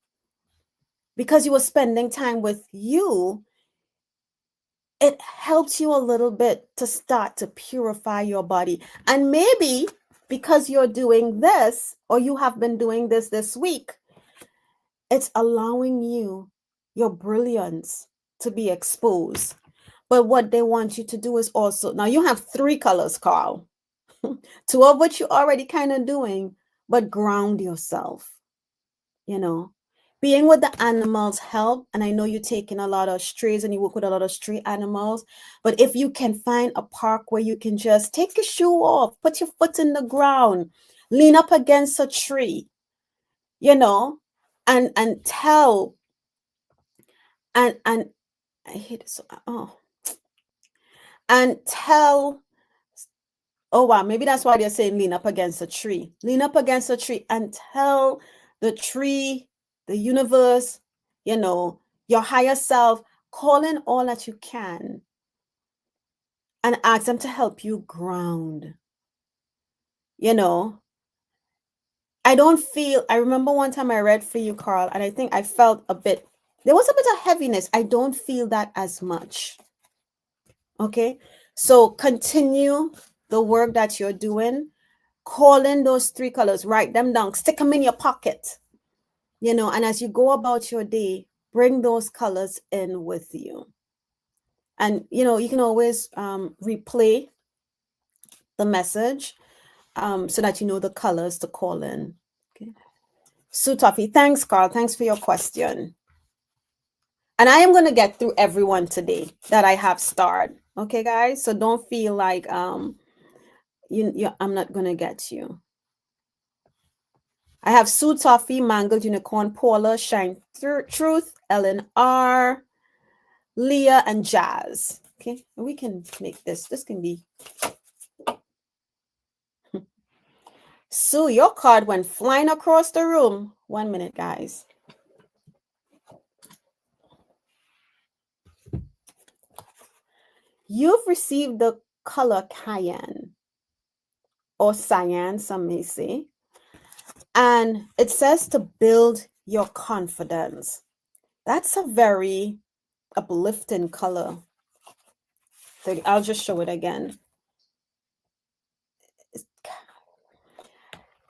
it helps you a little bit to start to purify your body. And maybe because you're doing this, or you have been doing this week, it's allowing your brilliance to be exposed. But what they want you to do is also, now you have 3 colors, Carl, 2 of which you're already kind of doing, but ground yourself, being with the animals help. And I know you're taking a lot of strays and you work with a lot of stray animals, but if you can find a park where you can just take your shoe off, put your foot in the ground, lean up against a tree, and tell, and I hate it so, and tell, oh wow, maybe that's why they're saying lean up against a tree. Lean up against a tree and tell the tree, the universe, your higher self, call in all that you can and ask them to help you ground. I remember one time I read for you, Carl, and I think I felt there was a bit of heaviness. I don't feel that as much. Okay. So continue the work that you're doing. Call in those 3 colors, write them down, stick them in your pocket, and as you go about your day, bring those colors in with you. And, you can always replay the message so that you know the colors to call in. Okay. Sue Toffee, thanks, Carl. Thanks for your question. And I am going to get through everyone today that I have starred. Okay, guys? So don't feel like I'm not going to get you. I have Sue Toffee, Mangled Unicorn, Paula, Shine Truth, Ellen R, Leah, and Jazz. Okay, we can make this. This can be. Sue, your card went flying across the room. 1 minute, guys. You've received the color cayenne, or cyan, some may say. And it says to build your confidence. That's a very uplifting color. I'll just show it again.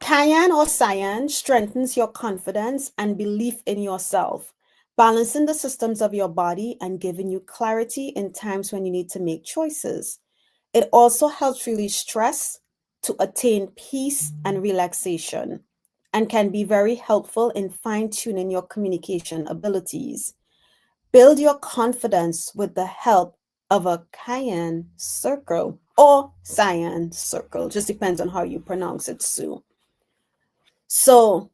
Cayenne or cyan strengthens your confidence and belief in yourself, balancing the systems of your body and giving you clarity in times when you need to make choices. It also helps release stress to attain peace and relaxation, and can be very helpful in fine-tuning your communication abilities. Build your confidence with the help of a cayenne circle or cyan circle. Just depends on how you pronounce it, Sue. So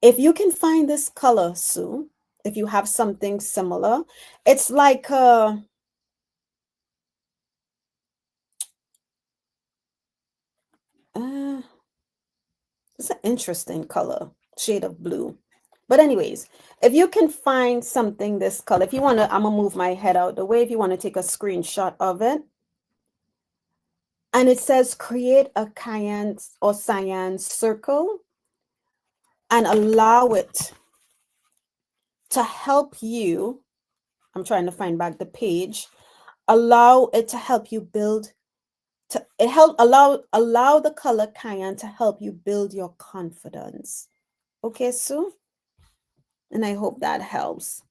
if you can find this color, Sue, if you have something similar, it's like it's an interesting color, shade of blue. But anyways, if you can find something this color, if you want to, I'm going to move my head out the way. If you want to take a screenshot of it. And it says create a cayenne or cyan circle and allow it to help you. I'm trying to find back the page. Allow it to help you build allow the color cayenne to help you build your confidence. Okay, Sue? And I hope that helps.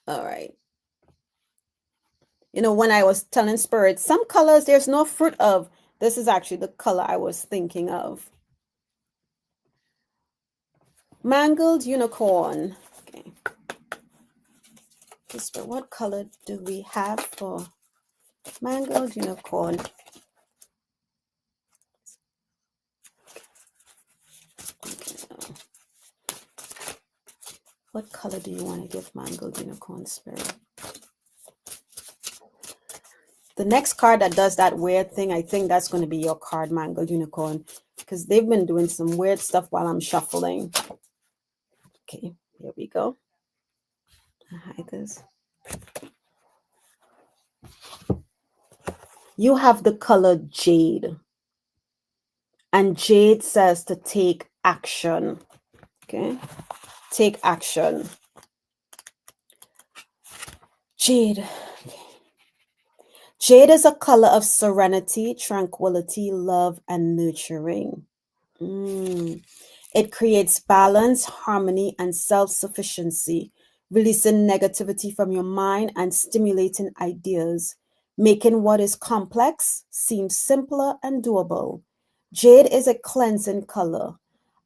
All right. When I was telling Spirit, some colors there's no fruit of. This is actually the color I was thinking of. Mangled Unicorn. Okay. Spirit, what color do we have for Mangled Unicorn? What color do you want to give Mangled Unicorn, Spirit? The next card that does that weird thing, I think that's going to be your card, Mangled Unicorn, because they've been doing some weird stuff while I'm shuffling. Okay, here we go. Hide this. You have the color jade, and jade says to take action. Okay, take action. Jade. Jade is a color of serenity, tranquility, love, and nurturing. It creates balance, harmony, and self sufficiency, releasing negativity from your mind and stimulating ideas, making what is complex seem simpler and doable. Jade is a cleansing color.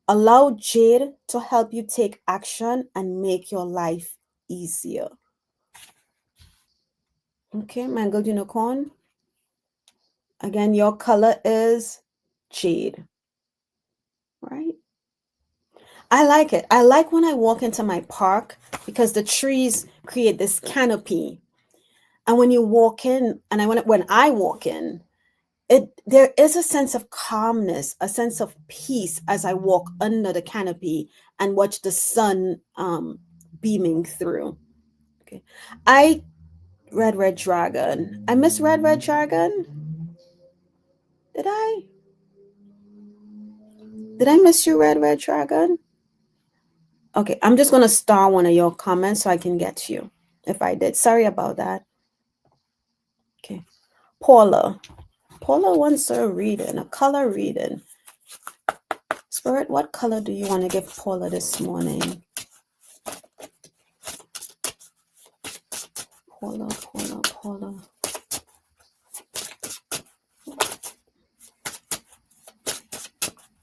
Allow jade to help you take action and make your life easier. Okay, mangled unicorn. Again, your color is jade, right? I like it. I like when I walk into my park because the trees create this canopy. And when you walk in, and when I walk in, there is a sense of calmness, a sense of peace as I walk under the canopy and watch the sun beaming through. Okay. Red dragon. I miss red dragon. Did I? Did I miss you, red dragon? Okay, I'm just gonna star one of your comments so I can get you. If I did, sorry about that. Okay, Paula. Paula wants a reading, a color reading. Spirit, what color do you want to give Paula this morning? Paula.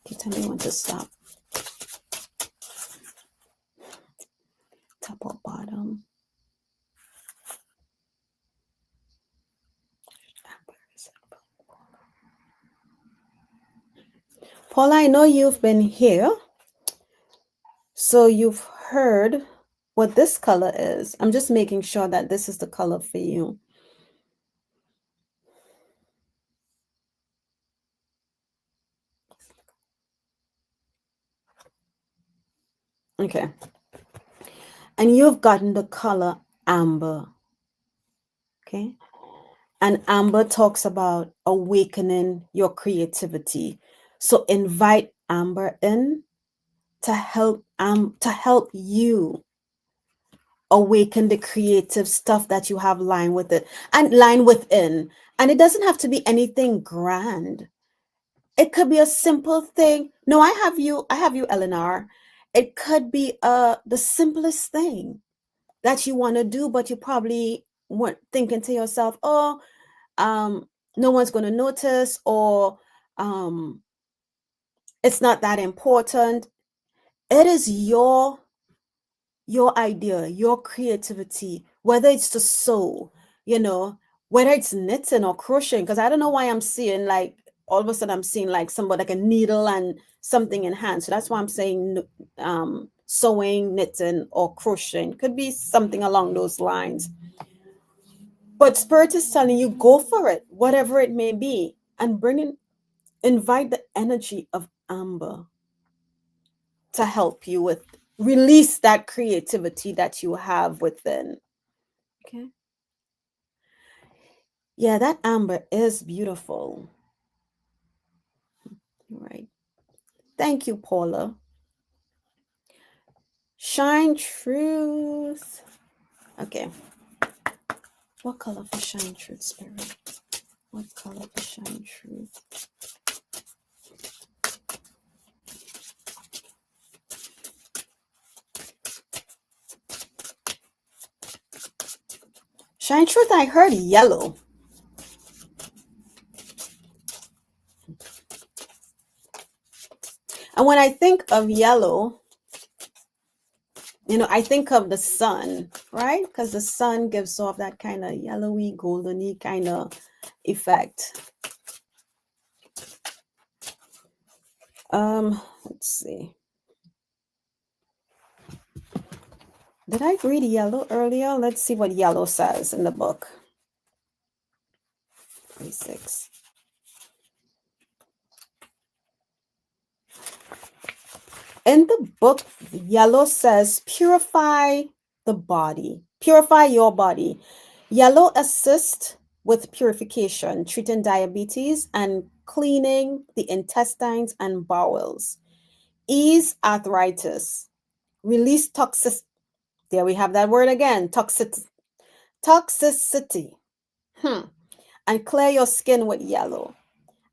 Okay, tell me when to stop. Top or bottom? Paula, I know you've been here, so you've heard what this color is. I'm just making sure that this is the color for you. Okay. And you've gotten the color amber. Okay. And amber talks about awakening your creativity. So invite amber in to help you awaken the creative stuff that you have lying with it and lying within. And it doesn't have to be anything grand. It could be a simple thing. No, I have you, Eleanor. It could be the simplest thing that you want to do, but you probably weren't thinking to yourself, oh, no one's going to notice, or it's not that important. It is your idea, your creativity, whether it's to sew, whether it's knitting or crocheting, because I don't know why I'm seeing like all of a sudden I'm seeing like somebody like a needle and something in hand. So that's why I'm saying sewing, knitting, or crocheting. Could be something along those lines. But Spirit is telling you, go for it, whatever it may be, and invite the energy of amber to help you with release that creativity that you have within. Okay. Yeah, that amber is beautiful. Right. Thank you, Paula. Shine Truth. Okay. What color for Shine Truth, Spirit? What color for Shine Truth? Shine Truth, I heard yellow. And when I think of yellow, I think of the sun, right? Because the sun gives off that kind of yellowy, goldeny kind of effect. Let's see. Did I read yellow earlier? Let's see what yellow says in the book. 36. In the book, yellow says purify the body, purify your body. Yellow assists with purification, treating diabetes and cleaning the intestines and bowels. Ease arthritis, release toxic. There we have that word again, toxicity. And clear your skin with yellow.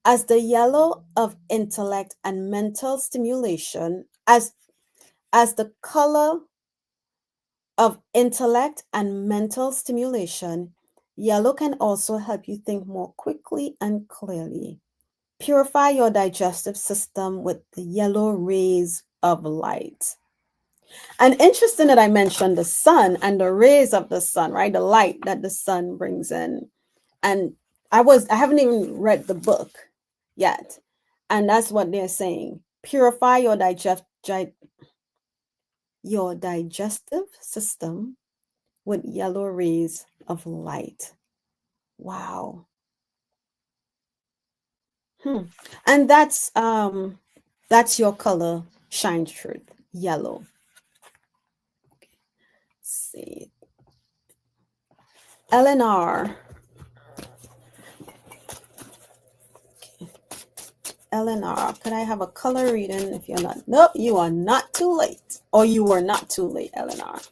As the yellow of intellect and mental stimulation, as the color of intellect and mental stimulation, yellow can also help you think more quickly and clearly. Purify your digestive system with the yellow rays of light. And interesting that I mentioned the sun and the rays of the sun, right? The light that the sun brings in. And I haven't even read the book yet. And that's what they're saying. Purify your digestive system with yellow rays of light. Wow. And that's your color, shine truth, yellow. Let's see. LNR. LNR, could I have a color reading if you're not? Nope, you are not too late. Or you were not too late, LNR.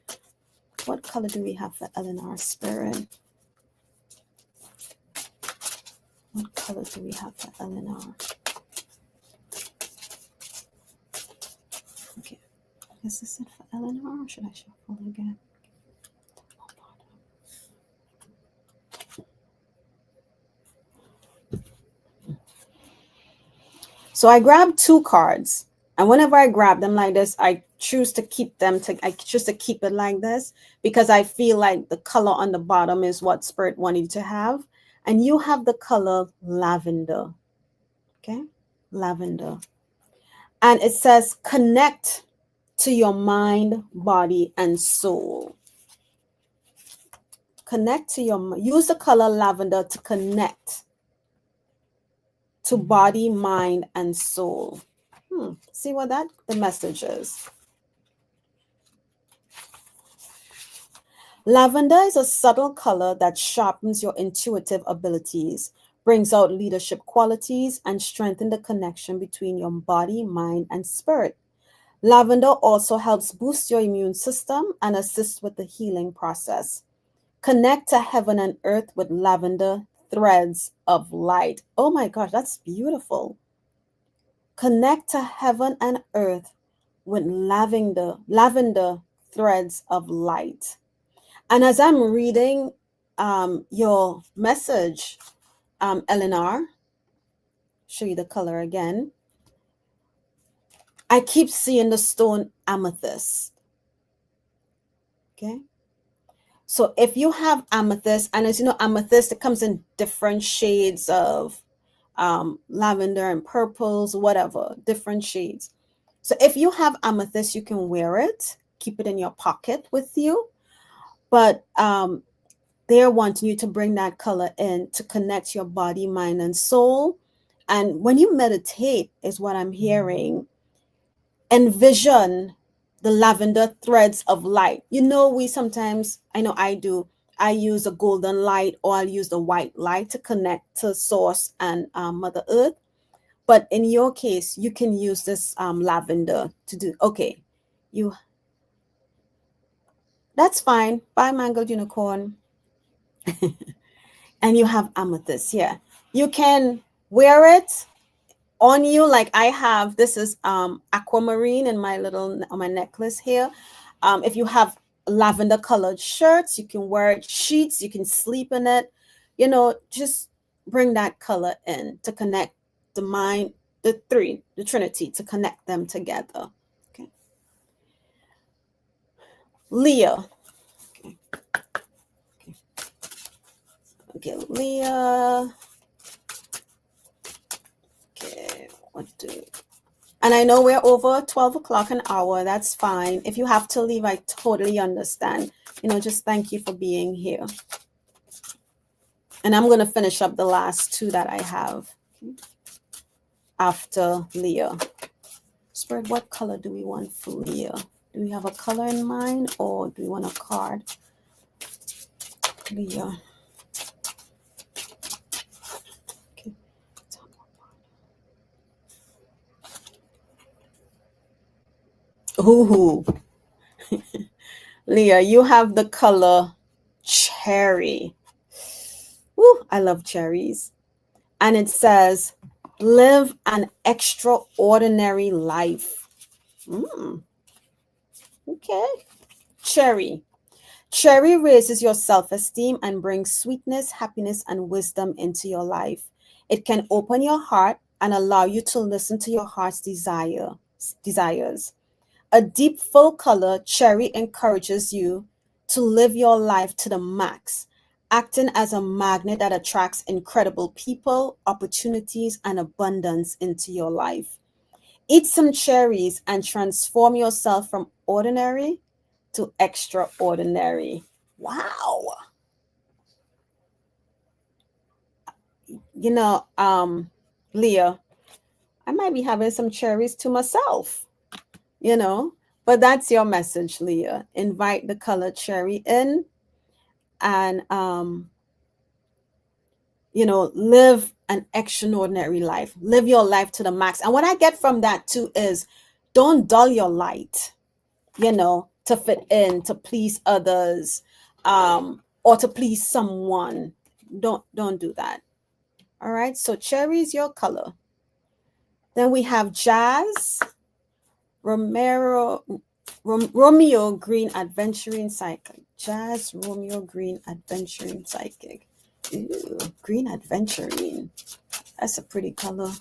What color do we have for LNR spirit? What color do we have for LNR? Okay, is this it for LNR or should I shuffle again? So I grabbed 2 cards, and whenever I grab them like this, I choose to keep it like this because I feel like the color on the bottom is what Spirit wanted you to have. And you have the color lavender. Okay, lavender. And it says connect to your mind, body, and soul. Use the color lavender to connect to body, mind, and soul. See what the message is. Lavender is a subtle color that sharpens your intuitive abilities, brings out leadership qualities, and strengthens the connection between your body, mind, and spirit. Lavender also helps boost your immune system and assists with the healing process. Connect to heaven and earth with lavender threads of light. Oh my gosh, that's beautiful. Connect to heaven and earth with lavender threads of light. And as I'm reading your message, Eleanor, show you the color again. I keep seeing the stone amethyst. Okay. So if you have amethyst, and as you know, amethyst, it comes in different shades of lavender and purples, whatever, different shades. So if you have amethyst, you can wear it, keep it in your pocket with you. But they're wanting you to bring that color in to connect your body, mind, and soul. And when you meditate, is what I'm hearing, envision the lavender threads of light. You know, we sometimes, I know I do, I use a golden light or I'll use the white light to connect to source and Mother Earth. But in your case, you can use this lavender to do, okay, that's fine. Bye, mangled unicorn. And you have amethyst, yeah. You can wear it on you like I have. This is aquamarine in my my necklace here. If you have lavender colored shirts, you can wear it. Sheets, you can sleep in it. You know, just bring that color in to connect the mind, the Trinity, to connect them together. Okay. Leah. Okay, Leah. Okay, what do? And I know we're over 12 o'clock an hour. That's fine. If you have to leave, I totally understand. You know, just thank you for being here. And I'm going to finish up the last 2 that I have after Leah. Spirit, what color do we want for Leah? Do we have a color in mind, or do we want a card? Leah. Okay. Ooh. Leah, you have the color cherry. Woo, I love cherries. And it says, live an extraordinary life. Okay. Cherry. Cherry raises your self-esteem and brings sweetness, happiness, and wisdom into your life. It can open your heart and allow you to listen to your heart's desires. A deep, full color, cherry encourages you to live your life to the max, acting as a magnet that attracts incredible people, opportunities, and abundance into your life. Eat some cherries and transform yourself from ordinary to extraordinary. Wow. You know, Leah, I might be having some cherries to myself, you know, but that's your message, Leah. Invite the color cherry in and, live an extraordinary life. Live your life to the max. And what I get from that too is don't dull your light, to fit in, to please others, or to please someone. Don't do that. All right. So cherry is your color. Then we have Jazz, Romeo Green Adventuring Psychic. Jazz Romeo Green Adventuring Psychic. Ooh, Green Adventuring. That's a pretty color.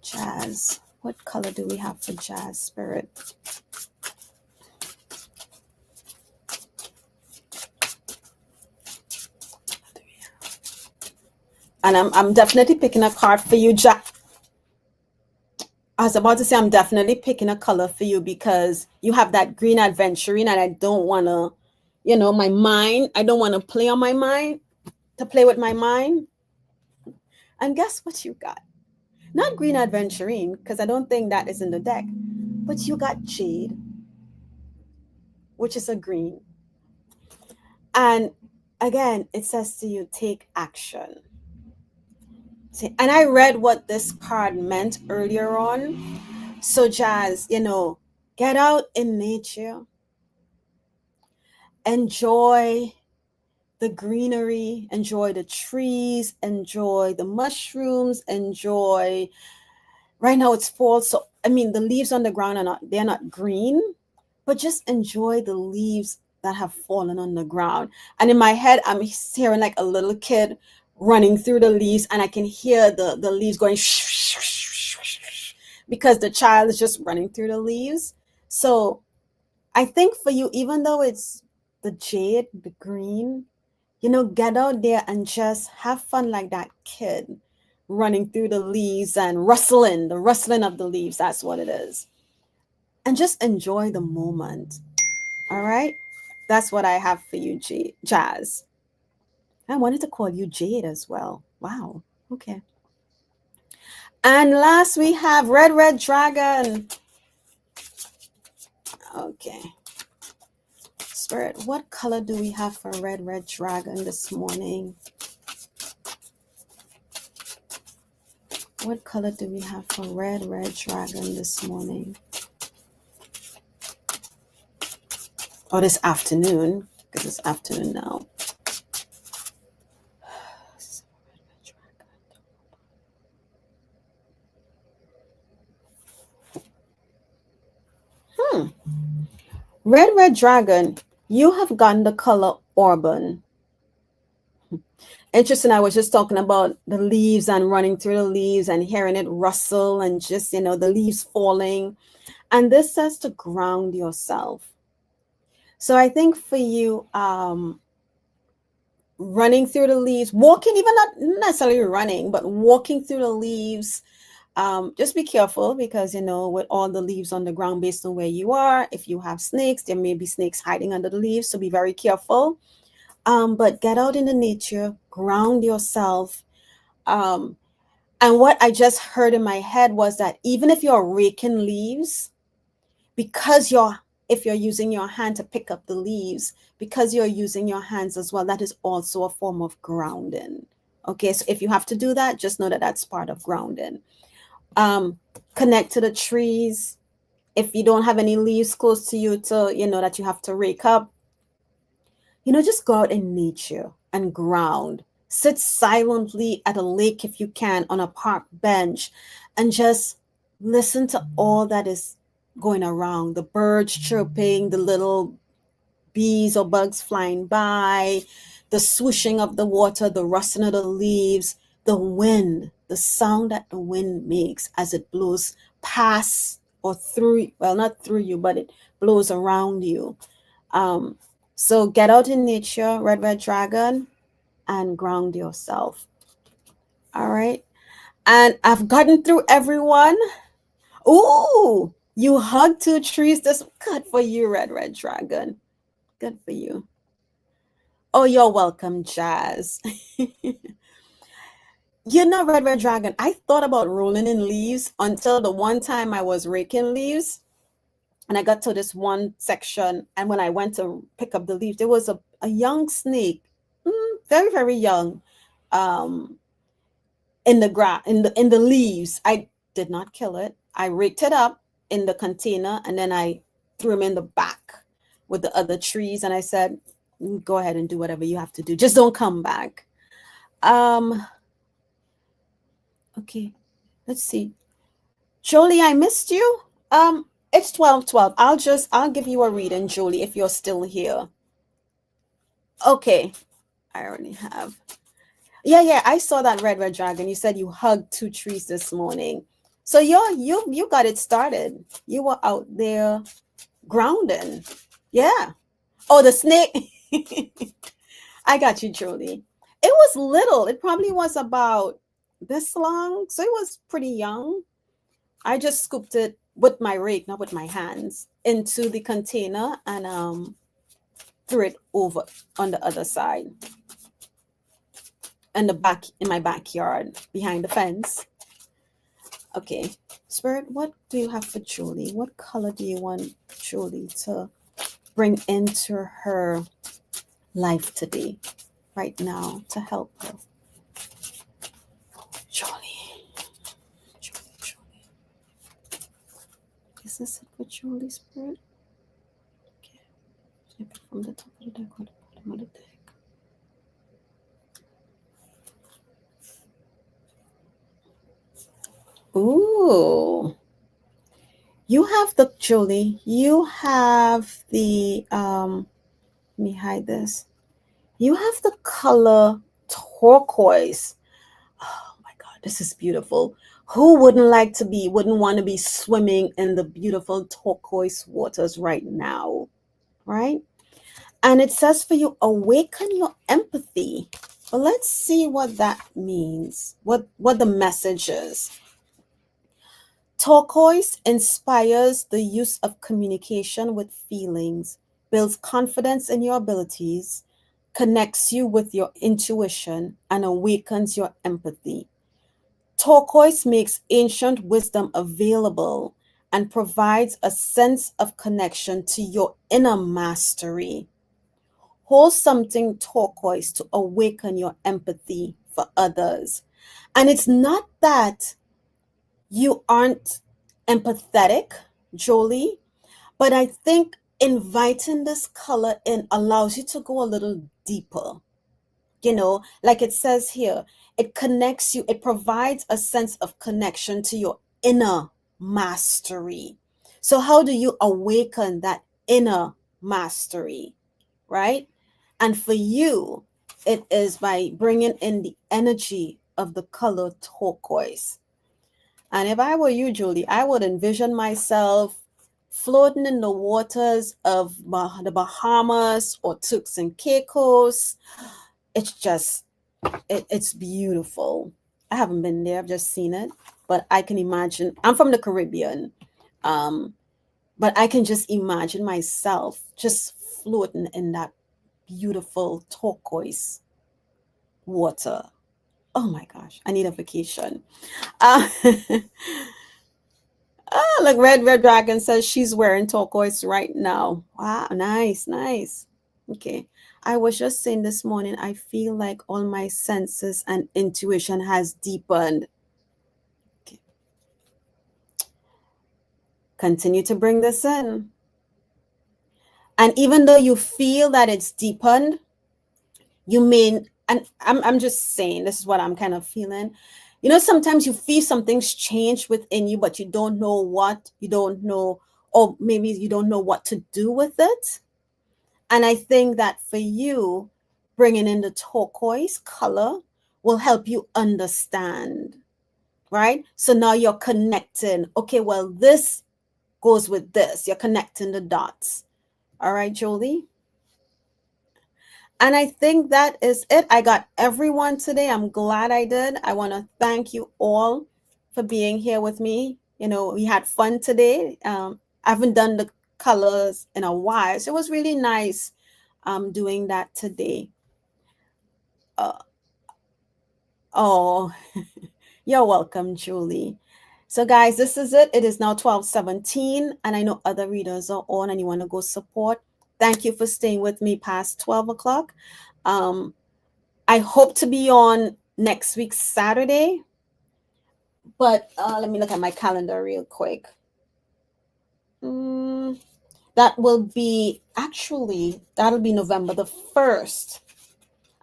Jazz. What color do we have for Jazz, Spirit? And I'm definitely picking a card for you, Jazz. I was about to say I'm definitely picking a color for you because you have that green adventuring, and I don't want to, my mind. I don't want to play on my mind, to play with my mind. And guess what you got? Not green adventuring, because I don't think that is in the deck, but you got jade, which is a green. And again, it says to you, take action. And I read what this card meant earlier on. So, Jazz, get out in nature, enjoy the greenery, enjoy the trees, enjoy the mushrooms, enjoy. Right now it's fall, so I mean the leaves on the ground they're not green, but just enjoy the leaves that have fallen on the ground. And in my head, I'm hearing like a little kid running through the leaves, and I can hear the leaves going because the child is just running through the leaves. So I think for you, even though it's the jade, the green, get out there and just have fun like that kid running through the leaves and the rustling of the leaves. That's what it is. And just enjoy the moment. All right. That's what I have for you, Jazz. I wanted to call you Jade as well. Wow. Okay. And last we have Red Dragon. Okay. Spirit, what color do we have for Red Dragon this morning? What color do we have for Red Dragon this morning? Or this afternoon, because it's afternoon now. Red Dragon, you have gotten the color Auburn. Interesting. I was just talking about the leaves and running through the leaves and hearing it rustle and just, the leaves falling. And this says to ground yourself. So I think for you, running through the leaves, walking, even not necessarily running, but walking through the leaves. Just be careful because, with all the leaves on the ground based on where you are, if you have snakes, there may be snakes hiding under the leaves. So be very careful. But get out in the nature, ground yourself. And what I just heard in my head was that even if you're raking leaves, because you're if you're using your hand to pick up the leaves, because you're using your hands as well, that is also a form of grounding. Okay, so if you have to do that, just know that that's part of grounding. um Connect to the trees. If you don't have any leaves close to you to, that you have to rake up, just go out in nature and ground. Sit silently at a lake if you can, on a park bench, and just listen to all that is going around, the birds chirping, the little bees or bugs flying by, the swooshing of the water, the rustling of the leaves, the wind, the sound that the wind makes as it blows past or through, well, not through you, but it blows around you. Um, so get out in nature, Red Dragon, and ground yourself. All right. And I've gotten through everyone. Ooh, you hugged two trees. This good for you, Red Dragon. Good for you. Oh, you're welcome, Jazz. Red Dragon, I thought about rolling in leaves until the one time I was raking leaves and I got to this one section. And when I went to pick up the leaves, there was a young snake, very, very young, um, in the grass, in the leaves. I did not kill it. I raked it up in the container and then I threw him in the back with the other trees. And I said, go ahead and do whatever you have to do. Just don't come back. Um, okay, let's see. Jolie, I missed you. It's 12:12. I'll give you a reading, Jolie, if you're still here. Okay, I already have. Yeah, I saw that Red Dragon. You said you hugged two trees this morning. So you got it started. You were out there grounding. Yeah. Oh, the snake. I got you, Jolie. It was little. It probably was about this long. So it was pretty young. I just scooped it with my rake, not with my hands, into the container and threw it over on the other side and the back in my backyard behind the fence. Okay, Spirit, what do you have for Julie? What color do you want Julie to bring into her life today, right now, to help her? Julie. Is this it for Julie, Spirit? Okay. Snip it from the top of the deck or the bottom of the deck. Ooh. You have the Julie. You have the let me hide this. You have the color turquoise. Oh my God, this is beautiful. Who wouldn't want to be swimming in the beautiful turquoise waters right now, right? And it says for you, awaken your empathy. Well, let's see what that means. What the message is. Turquoise inspires the use of communication with feelings, builds confidence in your abilities, connects you with your intuition, and awakens your empathy. Turquoise makes ancient wisdom available and provides a sense of connection to your inner mastery. Hold something turquoise to awaken your empathy for others. And it's not that you aren't empathetic, Jolie, but I think inviting this color in allows you to go a little deeper. Like it says here, it connects you, it provides a sense of connection to your inner mastery. So, how do you awaken that inner mastery, right? And for you, it is by bringing in the energy of the color turquoise. And if I were you, Julie, I would envision myself floating in the waters of the Bahamas or Turks and Caicos. It's just, it's beautiful. I haven't been there, I've just seen it, but I can imagine. I'm from the Caribbean, um, but I can just imagine myself just floating in that beautiful turquoise water. Oh my gosh, I need a vacation. Uh, look, Red Dragon says she's wearing turquoise right now. Wow, nice, nice. Okay. I was just saying this morning, I feel like all my senses and intuition has deepened. Okay. Continue to bring this in. And even though you feel that it's deepened, you may, and I'm just saying, this is what I'm kind of feeling. You know, sometimes you feel something's changed within you, but you don't know what, you don't know, or maybe you don't know what to do with it. And I think that for you, bringing in the turquoise color will help you understand, right? So now you're connecting. Okay, well, this goes with this. You're connecting the dots. All right, Jolie? And I think that is it. I got everyone today. I'm glad I did. I want to thank you all for being here with me. You know, we had fun today. I haven't done the colors in a while, so it was really nice doing that today. Uh, oh, you're welcome, Julie. So, guys, this is it. It is now 12:17, and I know other readers are on and you want to go support. Thank you for staying with me past 12 o'clock. Um, I hope to be on next week, Saturday, but let me look at my calendar real quick. That will be actually, that'll be November the 1st.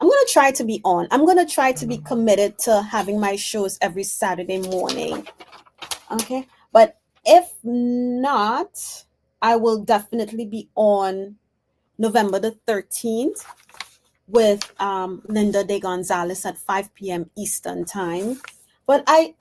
I'm going to try to be on. I'm going to try to be committed to having my shows every Saturday morning. Okay. But if not, I will definitely be on November the 13th with Linda de Gonzalez at 5 p.m. Eastern time. But I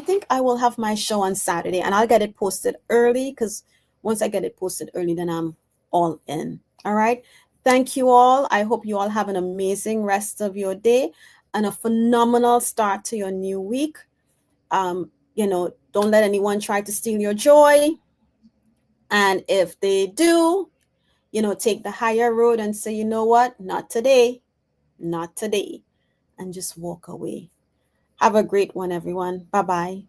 think I will have my show on Saturday and I'll get it posted early because once I get it posted early, then I'm all in. All right. Thank you all. I hope you all have an amazing rest of your day and a phenomenal start to your new week. You know, don't let anyone try to steal your joy. And if they do, you know, take the higher road and say, you know what, not today, not today, and just walk away. Have a great one, everyone. Bye bye.